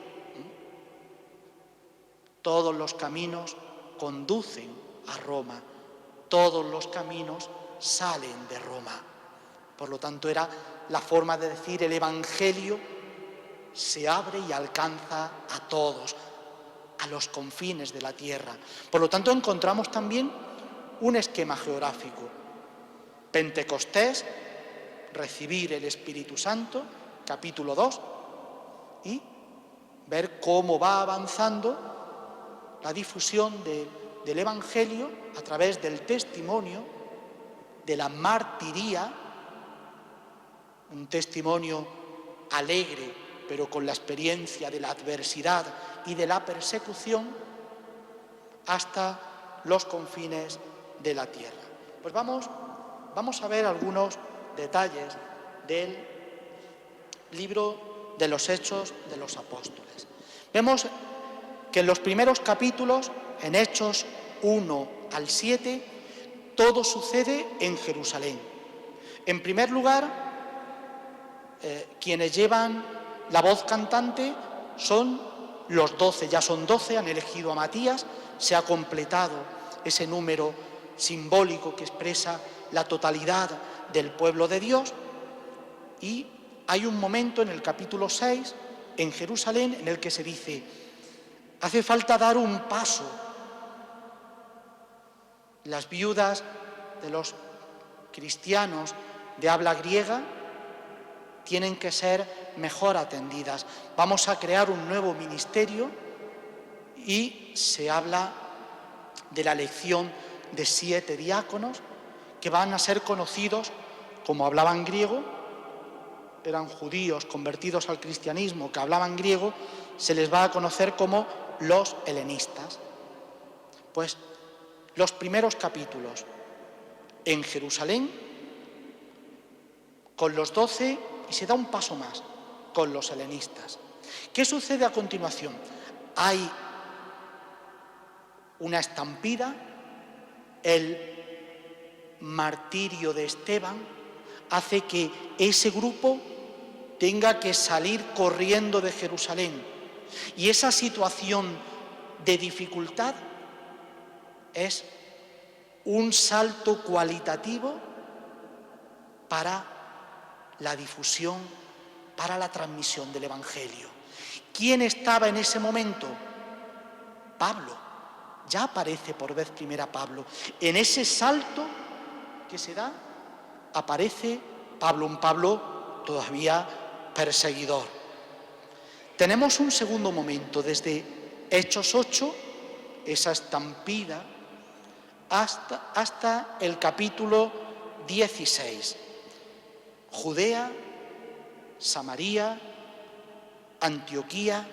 Todos los caminos conducen a Roma, todos los caminos salen de Roma. Por lo tanto, era la forma de decir: el Evangelio se abre y alcanza a todos, a los confines de la tierra. Por lo tanto, encontramos también un esquema geográfico. Pentecostés, recibir el Espíritu Santo, capítulo 2, y ver cómo va avanzando la difusión del Evangelio a través del testimonio, de la martiría, un testimonio alegre, pero con la experiencia de la adversidad y de la persecución, hasta los confines de la tierra. Pues vamos a ver algunos detalles del libro de los Hechos de los Apóstoles. Vemos que en los primeros capítulos, en Hechos 1 al 7, todo sucede en Jerusalén. En primer lugar, quienes llevan la voz cantante son los 12, ya son 12, han elegido a Matías, se ha completado ese número simbólico que expresa la totalidad del pueblo de Dios, y hay un momento en el capítulo 6, en Jerusalén, en el que se dice: hace falta dar un paso. Las viudas de los cristianos de habla griega tienen que ser mejor atendidas. Vamos a crear un nuevo ministerio, y se habla de la elección de 7 diáconos que van a ser conocidos, como hablaban griego, eran judíos convertidos al cristianismo que hablaban griego, se les va a conocer como los helenistas. Pues los primeros capítulos en Jerusalén con los 12, y se da un paso más con los helenistas. ¿Qué sucede a continuación? Hay una estampida, el martirio de Esteban hace que ese grupo tenga que salir corriendo de Jerusalén, y esa situación de dificultad es un salto cualitativo para la difusión, para la transmisión del Evangelio. ¿Quién estaba en ese momento? Pablo. Ya aparece por vez primera Pablo. En ese salto que se da, aparece Pablo, un Pablo todavía perseguidor. Tenemos un segundo momento, desde Hechos 8, esa estampida, hasta el capítulo 16. Judea, Samaria, Antioquía,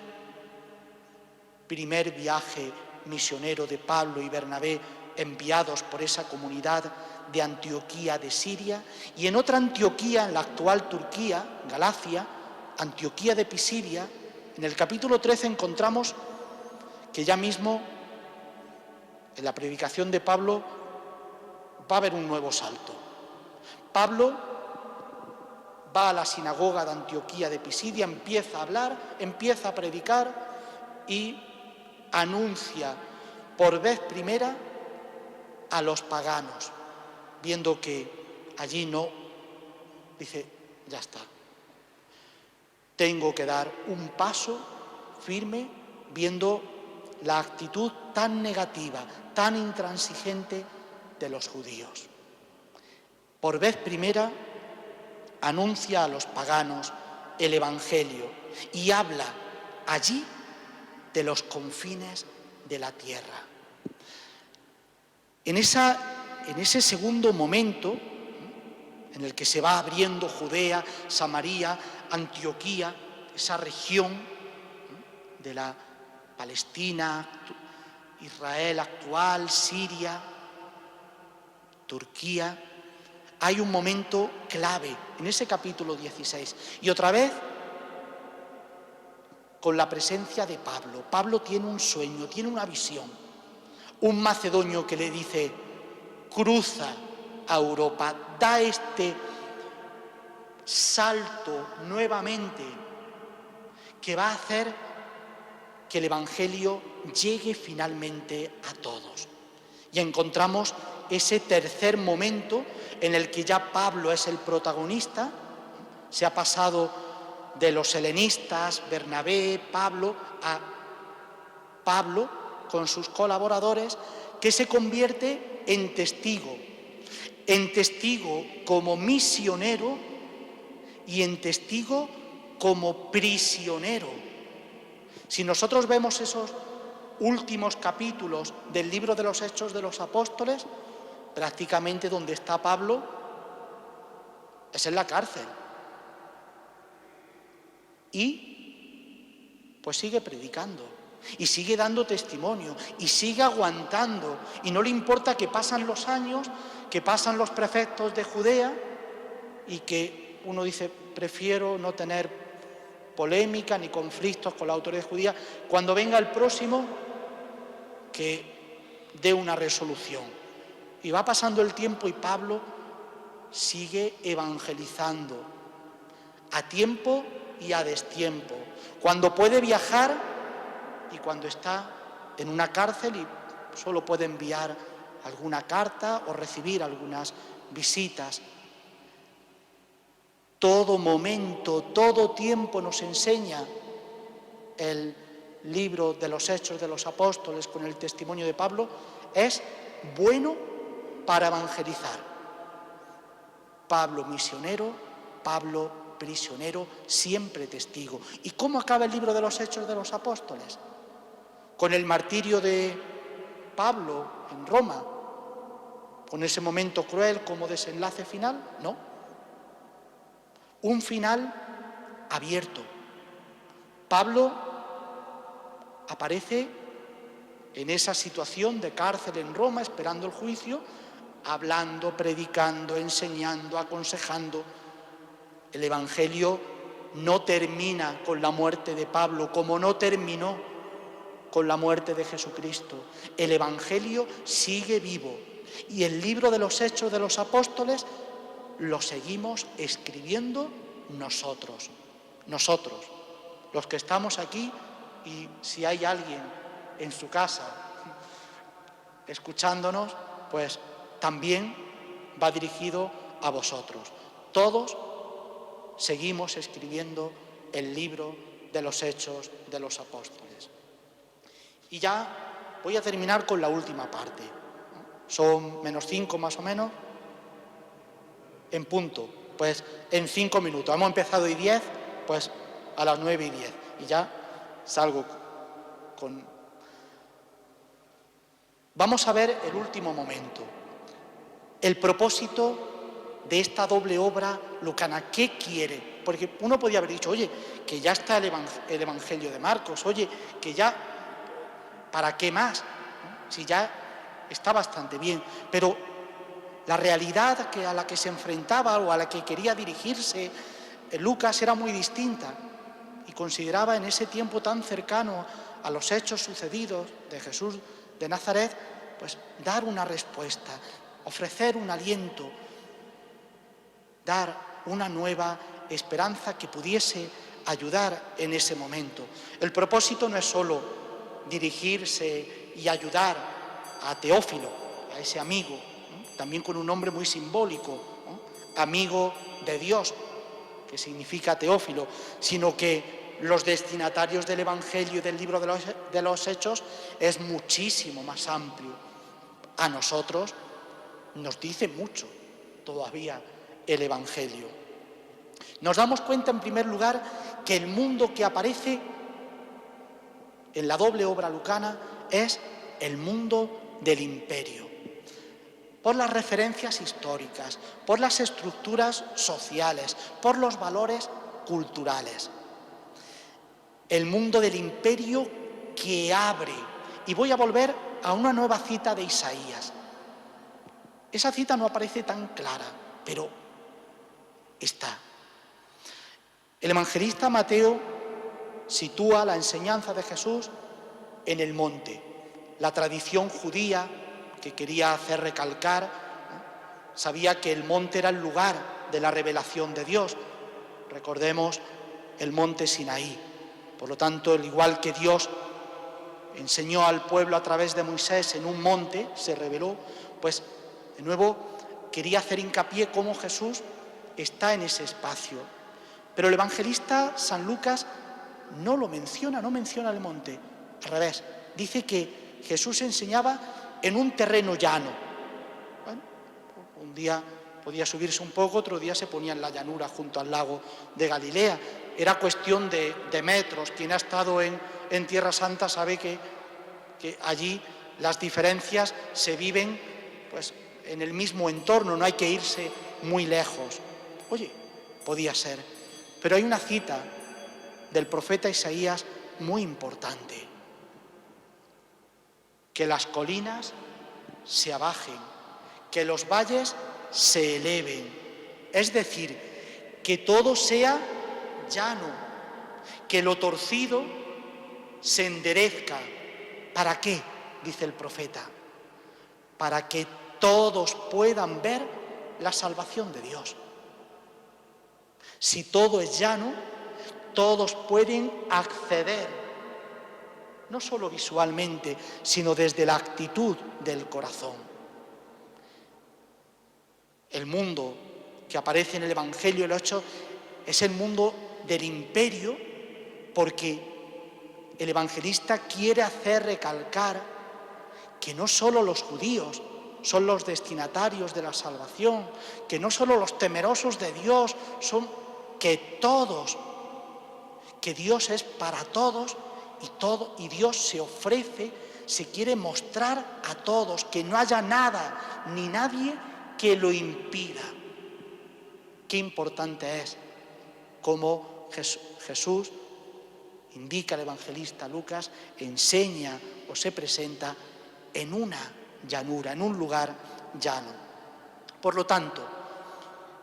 primer viaje misionero de Pablo y Bernabé, enviados por esa comunidad de Antioquía de Siria, y en otra Antioquía, en la actual Turquía, Galacia, Antioquía de Pisidia. En el capítulo 13 encontramos que ya mismo en la predicación de Pablo va a haber un nuevo salto. Pablo va a la sinagoga de Antioquía de Pisidia, empieza a hablar, empieza a predicar y anuncia por vez primera a los paganos. Viendo que allí no, dice: ya está, tengo que dar un paso firme, viendo la actitud tan negativa, tan intransigente de los judíos. Por vez primera anuncia a los paganos el Evangelio y habla allí de los confines de la tierra. En ese segundo momento en el que se va abriendo Judea, Samaria, Antioquía, esa región de la Palestina, Israel actual, Siria, Turquía, hay un momento clave en ese capítulo 16. Y otra vez, con la presencia de Pablo. Pablo tiene un sueño, tiene una visión. Un macedonio que le dice, cruza a Europa, da este salto nuevamente que va a hacer que el Evangelio llegue finalmente a todos. Y encontramos ese tercer momento en el que ya Pablo es el protagonista, se ha pasado de los helenistas, Bernabé, Pablo, a Pablo con sus colaboradores, que se convierte en testigo como misionero y en testigo como prisionero. Si nosotros vemos esos últimos capítulos del libro de los Hechos de los Apóstoles, prácticamente donde está Pablo es en la cárcel. Y pues sigue predicando, y sigue dando testimonio, y sigue aguantando, y no le importa que pasan los años, que pasan los prefectos de Judea, y que uno dice, prefiero no tener polémica ni conflictos con la autoridad judía, cuando venga el próximo, que dé una resolución. Y va pasando el tiempo y Pablo sigue evangelizando, a tiempo y a destiempo, cuando puede viajar y cuando está en una cárcel y solo puede enviar alguna carta o recibir algunas visitas. Todo momento, todo tiempo nos enseña el libro de los Hechos de los Apóstoles con el testimonio de Pablo, es bueno para evangelizar. Pablo misionero, Pablo prisionero, siempre testigo. ¿Y cómo acaba el libro de los Hechos de los Apóstoles? ¿Con el martirio de Pablo en Roma? ¿Con ese momento cruel como desenlace final? No. Un final abierto. Pablo aparece en esa situación de cárcel en Roma, esperando el juicio, hablando, predicando, enseñando, aconsejando. El Evangelio no termina con la muerte de Pablo, como no terminó con la muerte de Jesucristo. El Evangelio sigue vivo y el libro de los Hechos de los Apóstoles lo seguimos escribiendo nosotros, los que estamos aquí, y si hay alguien en su casa escuchándonos, pues también va dirigido a vosotros. Todos seguimos escribiendo el libro de los Hechos de los Apóstoles. Y ya voy a terminar con la última parte. Son -5 más o menos, en punto, pues en 5 minutos. Hemos empezado y 10, pues a las 9:10. Y ya salgo con... Vamos a ver el último momento, el propósito de esta doble obra lucana. ¿Qué quiere? Porque uno podía haber dicho, oye, que ya está el Evangelio de Marcos, oye, que ya, ¿para qué más? Si ya está bastante bien. Pero la realidad a la que se enfrentaba o a la que quería dirigirse Lucas era muy distinta y consideraba en ese tiempo tan cercano a los hechos sucedidos de Jesús de Nazaret, pues dar una respuesta, ofrecer un aliento, dar una nueva esperanza que pudiese ayudar en ese momento. El propósito no es solo dirigirse y ayudar a Teófilo, a ese amigo, también con un nombre muy simbólico, amigo de Dios, que significa Teófilo, sino que los destinatarios del Evangelio y del libro de los Hechos es muchísimo más amplio. A nosotros nos dice mucho todavía el Evangelio. Nos damos cuenta, en primer lugar, que el mundo que aparece en la doble obra lucana es el mundo del imperio. Por las referencias históricas, por las estructuras sociales, por los valores culturales. El mundo del imperio que abre. Y voy a volver a una nueva cita de Isaías. Esa cita no aparece tan clara, pero está. El evangelista Mateo sitúa la enseñanza de Jesús en el monte. La tradición judía que quería hacer recalcar, sabía que el monte era el lugar de la revelación de Dios. Recordemos el monte Sinaí. Por lo tanto, al igual que Dios enseñó al pueblo a través de Moisés en un monte, se reveló, pues de nuevo quería hacer hincapié cómo Jesús está en ese espacio. Pero el evangelista San Lucas no lo menciona, no menciona el monte. Al revés, dice que Jesús enseñaba en un terreno llano. Bueno, un día podía subirse un poco, otro día se ponía en la llanura junto al lago de Galilea. Era cuestión de metros. Quien ha estado en Tierra Santa sabe que allí las diferencias se viven pues, en el mismo entorno, no hay que irse muy lejos. Oye, podía ser. Pero hay una cita del profeta Isaías muy importante. Que las colinas se abajen, que los valles se eleven. Es decir, que todo sea llano, que lo torcido se enderezca. ¿Para qué? Dice el profeta. Para que todos puedan ver la salvación de Dios. Si todo es llano, todos pueden acceder, no solo visualmente, sino desde la actitud del corazón. El mundo que aparece en el Evangelio y los Hechos es el mundo del imperio, porque el evangelista quiere hacer recalcar que no solo los judíos son los destinatarios de la salvación, que no solo los temerosos de Dios son, que todos, que Dios es para todos y Dios se ofrece, se quiere mostrar a todos, que no haya nada ni nadie que lo impida. Qué importante es cómo Jesús, indica el evangelista Lucas, enseña o se presenta en una llanura, en un lugar llano. Por lo tanto,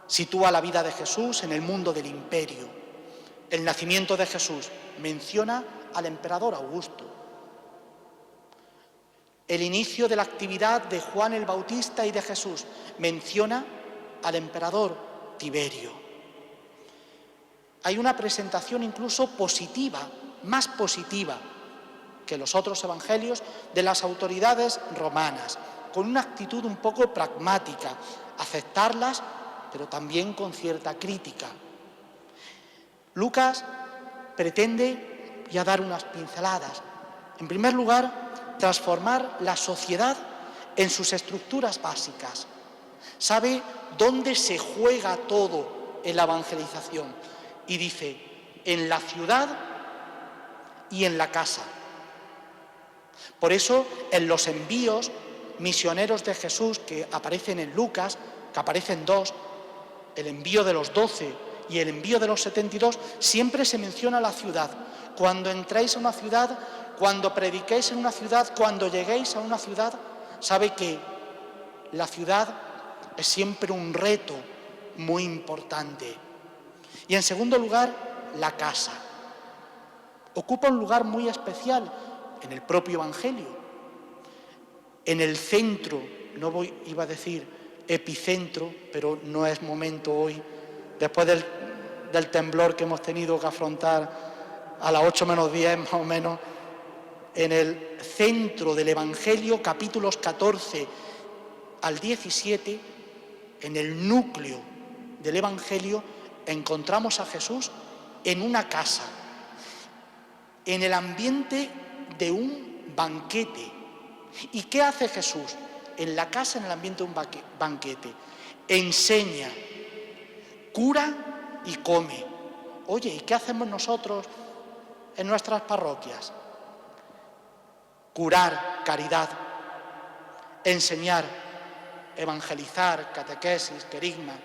sitúa la vida de Jesús en el mundo del imperio. El nacimiento de Jesús menciona al emperador Augusto. El inicio de la actividad de Juan el Bautista y de Jesús menciona al emperador Tiberio. Hay una presentación incluso positiva, más positiva que los otros evangelios, de las autoridades romanas, con una actitud un poco pragmática, aceptarlas, pero también con cierta crítica. Lucas pretende ya dar unas pinceladas. En primer lugar, transformar la sociedad en sus estructuras básicas. Sabe dónde se juega todo en la evangelización. Y dice, en la ciudad y en la casa. Por eso, en los envíos misioneros de Jesús que aparecen en Lucas, que aparecen dos, el envío de los 12 y el envío de los 72, siempre se menciona la ciudad. Cuando entréis a una ciudad, cuando prediquéis en una ciudad, cuando lleguéis a una ciudad, sabe que la ciudad es siempre un reto muy importante. Y en segundo lugar, la casa. Ocupa un lugar muy especial en el propio Evangelio. En el centro, iba a decir epicentro, pero no es momento hoy, después del temblor que hemos tenido que afrontar a las 8 menos 10 más o menos, en el centro del Evangelio, capítulos 14 al 17, en el núcleo del Evangelio, encontramos a Jesús en una casa. en el ambiente de un banquete. ¿Y qué hace Jesús? En la casa, en el ambiente de un banquete. Enseña, cura y come. Oye, ¿y qué hacemos nosotros en nuestras parroquias? Curar, caridad, enseñar, evangelizar, catequesis, querigma,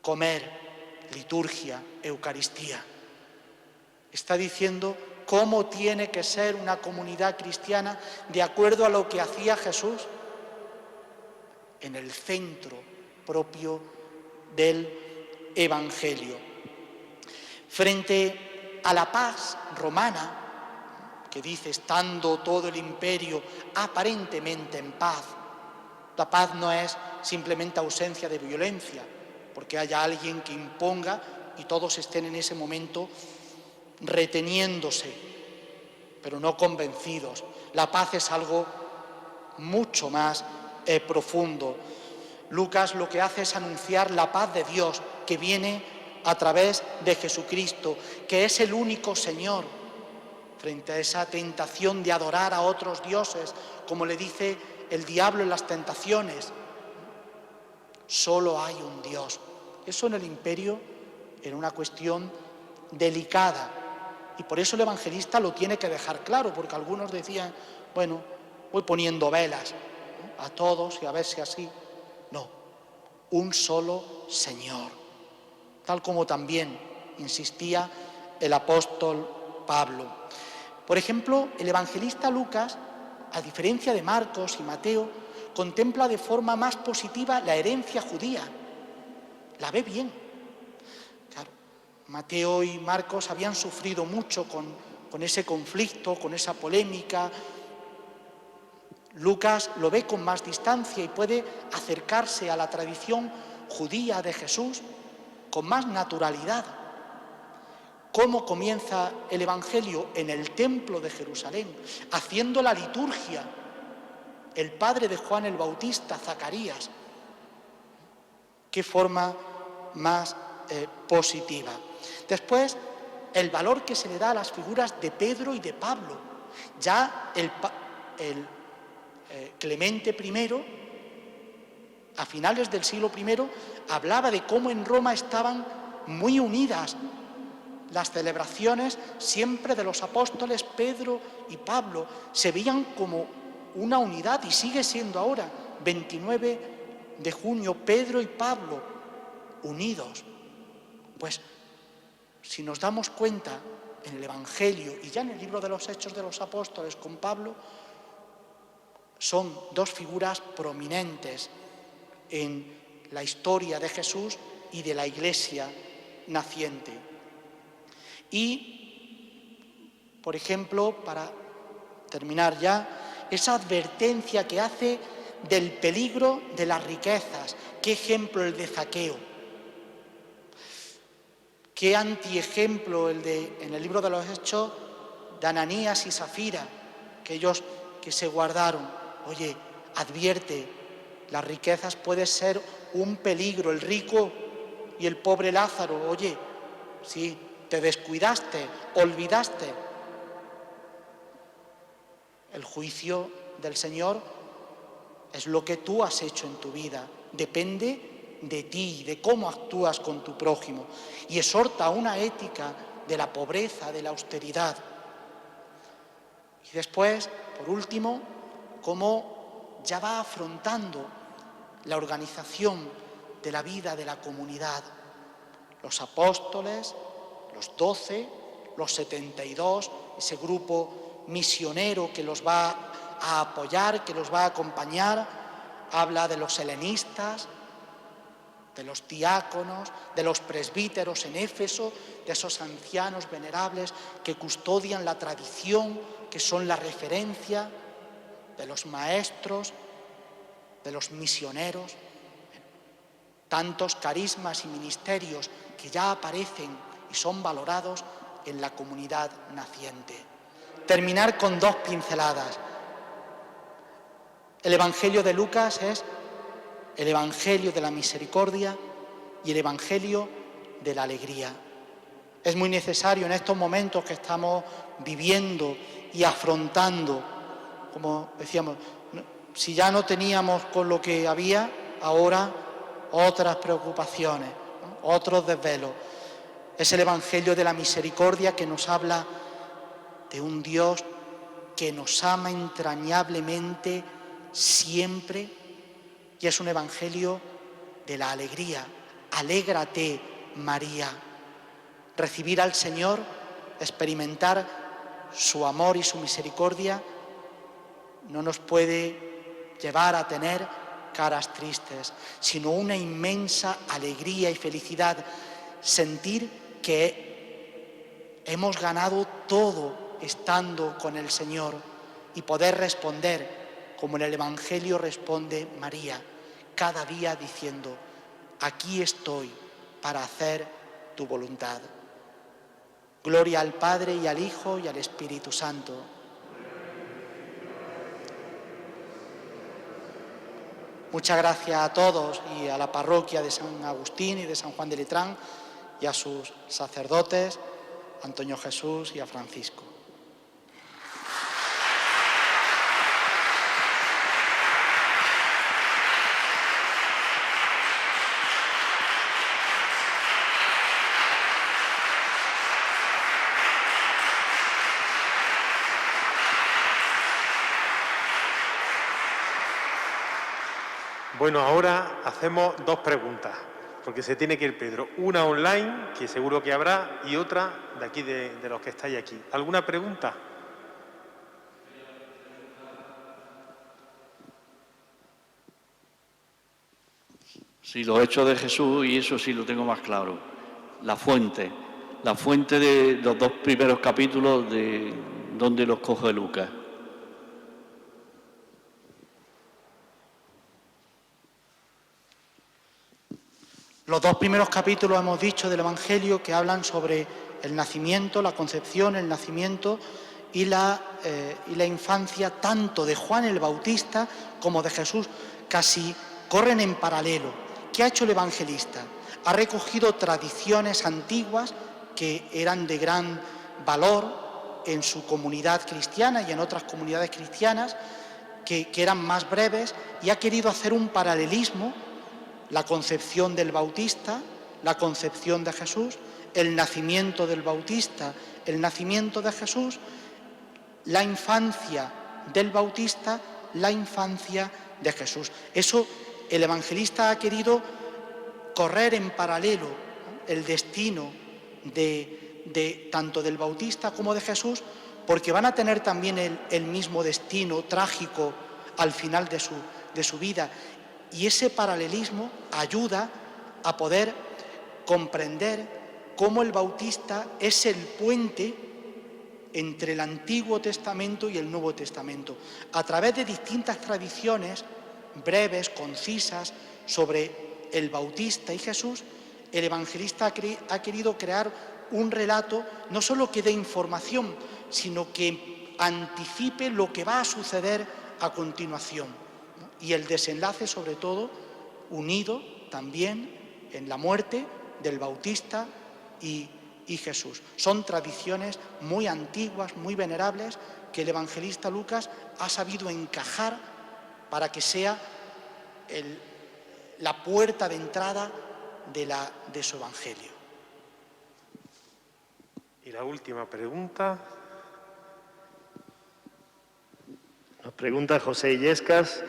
comer, liturgia, Eucaristía. Está diciendo cómo tiene que ser una comunidad cristiana de acuerdo a lo que hacía Jesús en el centro propio del Evangelio. Frente a la paz romana, que dice estando todo el imperio aparentemente en paz, la paz no es simplemente ausencia de violencia, porque haya alguien que imponga y todos estén en ese momento reteniéndose, pero no convencidos. La paz es algo mucho más profundo. Lucas lo que hace es anunciar la paz de Dios que viene a través de Jesucristo, que es el único Señor, frente a esa tentación de adorar a otros dioses, como le dice el diablo en las tentaciones. Solo hay un Dios. Eso en el imperio era una cuestión delicada. Y por eso el evangelista lo tiene que dejar claro, porque algunos decían, bueno, voy poniendo velas, ¿no?, a todos y a ver si así. No, un solo Señor, tal como también insistía el apóstol Pablo. Por ejemplo, el evangelista Lucas, a diferencia de Marcos y Mateo, contempla de forma más positiva la herencia judía, la ve bien. Claro, Mateo y Marcos habían sufrido mucho con ese conflicto, con esa polémica. Lucas lo ve con más distancia y puede acercarse a la tradición judía de Jesús con más naturalidad. ¿Cómo comienza el Evangelio? En el templo de Jerusalén, haciendo la liturgia, el padre de Juan el Bautista, Zacarías. Qué forma más positiva. Después, el valor que se le da a las figuras de Pedro y de Pablo. Ya el Clemente I, a finales del siglo I, hablaba de cómo en Roma estaban muy unidas las celebraciones siempre de los apóstoles Pedro y Pablo. Se veían como una unidad y sigue siendo ahora, 29 de junio, Pedro y Pablo unidos. Pues si nos damos cuenta en el Evangelio y ya en el libro de los Hechos de los Apóstoles con Pablo, son dos figuras prominentes en la historia de Jesús y de la Iglesia naciente. Y, por ejemplo, para terminar ya, esa advertencia que hace del peligro de las riquezas. Qué ejemplo el de Zaqueo. Qué antiejemplo en el libro de los Hechos de Ananías y Safira, aquellos que se guardaron. Oye, advierte, las riquezas pueden ser un peligro. El rico y el pobre Lázaro, oye, si te descuidaste, olvidaste, el juicio del Señor es lo que tú has hecho en tu vida. Depende de ti, de cómo actúas con tu prójimo. Y exhorta a una ética de la pobreza, de la austeridad. Y después, por último, cómo ya va afrontando la organización de la vida de la comunidad. Los apóstoles, los 12, los 72, ese grupo misionero que los va a apoyar, que los va a acompañar. Habla de los helenistas, de los diáconos, de los presbíteros en Éfeso, de esos ancianos venerables que custodian la tradición, que son la referencia, de los maestros, de los misioneros. Tantos carismas y ministerios que ya aparecen y son valorados en la comunidad naciente. Terminar con dos pinceladas. El Evangelio de Lucas es el Evangelio de la misericordia y el Evangelio de la alegría. Es muy necesario en estos momentos que estamos viviendo y afrontando, como decíamos, si ya no teníamos con lo que había, ahora otras preocupaciones, ¿no? Otros desvelos. Es el Evangelio de la misericordia que nos habla de un Dios que nos ama entrañablemente siempre, y es un Evangelio de la alegría. Alégrate, María. Recibir al Señor, experimentar su amor y su misericordia, no nos puede llevar a tener caras tristes, sino una inmensa alegría y felicidad, sentir que hemos ganado todo estando con el Señor y poder responder como en el Evangelio responde María, cada día diciendo: aquí estoy para hacer tu voluntad. Gloria al Padre y al Hijo y al Espíritu Santo. Muchas gracias a todos y a la parroquia de San Agustín y de San Juan de Letrán y a sus sacerdotes, Antonio Jesús y a Francisco. Bueno, ahora hacemos dos preguntas, porque se tiene que ir Pedro. Una online, que seguro que habrá, y otra de aquí, de los que estáis aquí. ¿Alguna pregunta? Sí, los hechos de Jesús, y eso sí lo tengo más claro. La fuente de los dos primeros capítulos de donde los coge Lucas. Los dos primeros capítulos hemos dicho del Evangelio que hablan sobre el nacimiento, la concepción, el nacimiento y la infancia tanto de Juan el Bautista como de Jesús. Casi corren en paralelo. ¿Qué ha hecho el evangelista? Ha recogido tradiciones antiguas que eran de gran valor en su comunidad cristiana y en otras comunidades cristianas que eran más breves, y ha querido hacer un paralelismo: la concepción del Bautista, la concepción de Jesús, el nacimiento del Bautista, el nacimiento de Jesús, la infancia del Bautista, la infancia de Jesús. Eso el evangelista ha querido correr en paralelo, ¿no?, el destino de tanto del Bautista como de Jesús, porque van a tener también el mismo destino trágico al final de su vida. Y ese paralelismo ayuda a poder comprender cómo el Bautista es el puente entre el Antiguo Testamento y el Nuevo Testamento. A través de distintas tradiciones breves, concisas, sobre el Bautista y Jesús, el evangelista ha querido crear un relato no solo que dé información, sino que anticipe lo que va a suceder a continuación, ¿no? Y el desenlace, sobre todo, unido también en la muerte del Bautista y Jesús. Son tradiciones muy antiguas, muy venerables, que el evangelista Lucas ha sabido encajar para que sea la puerta de entrada de su evangelio. Y la última pregunta. Nos pregunta José Illescas.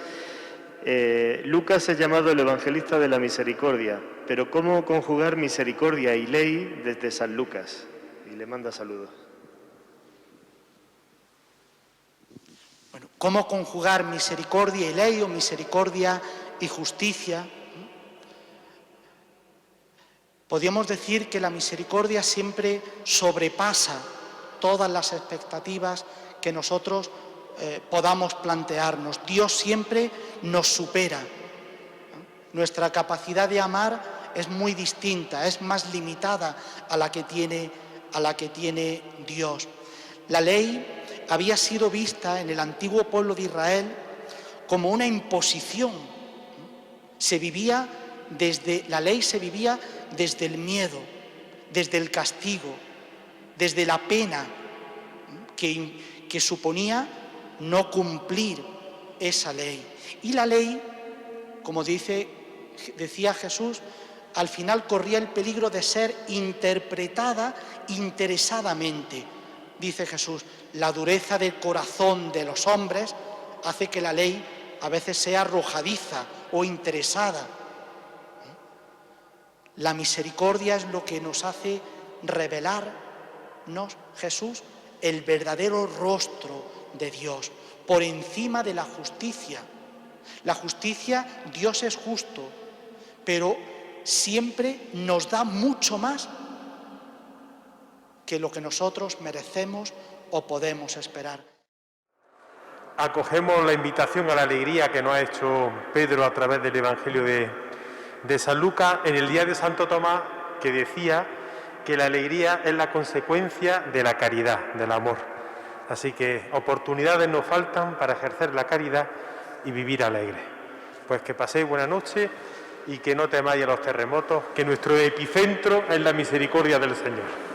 Lucas es llamado el evangelista de la misericordia, pero ¿cómo conjugar misericordia y ley desde San Lucas? Y le manda saludos. Bueno, ¿cómo conjugar misericordia y ley o misericordia y justicia? Podríamos decir que la misericordia siempre sobrepasa todas las expectativas que nosotros podamos plantearnos. Dios siempre nos supera. Nuestra capacidad de amar es muy distinta, es más limitada a la que tiene Dios. La ley había sido vista en el antiguo pueblo de Israel como una imposición. La ley se vivía desde el miedo. desde el castigo, desde la pena que suponía no cumplir esa ley. Y la ley, como decía Jesús, al final corría el peligro de ser interpretada interesadamente. Dice Jesús, la dureza del corazón de los hombres hace que la ley a veces sea arrojadiza o interesada. La misericordia es lo que nos hace revelarnos, Jesús, el verdadero rostro de Dios, por encima de la justicia. La justicia, Dios es justo, pero siempre nos da mucho más que lo que nosotros merecemos o podemos esperar. Acogemos la invitación a la alegría que nos ha hecho Pedro a través del Evangelio de San Lucas en el día de Santo Tomás, que decía que la alegría es la consecuencia de la caridad, del amor. Así que oportunidades nos faltan para ejercer la caridad y vivir alegres. Pues que paséis buena noche y que no temáis a los terremotos, que nuestro epicentro es la misericordia del Señor.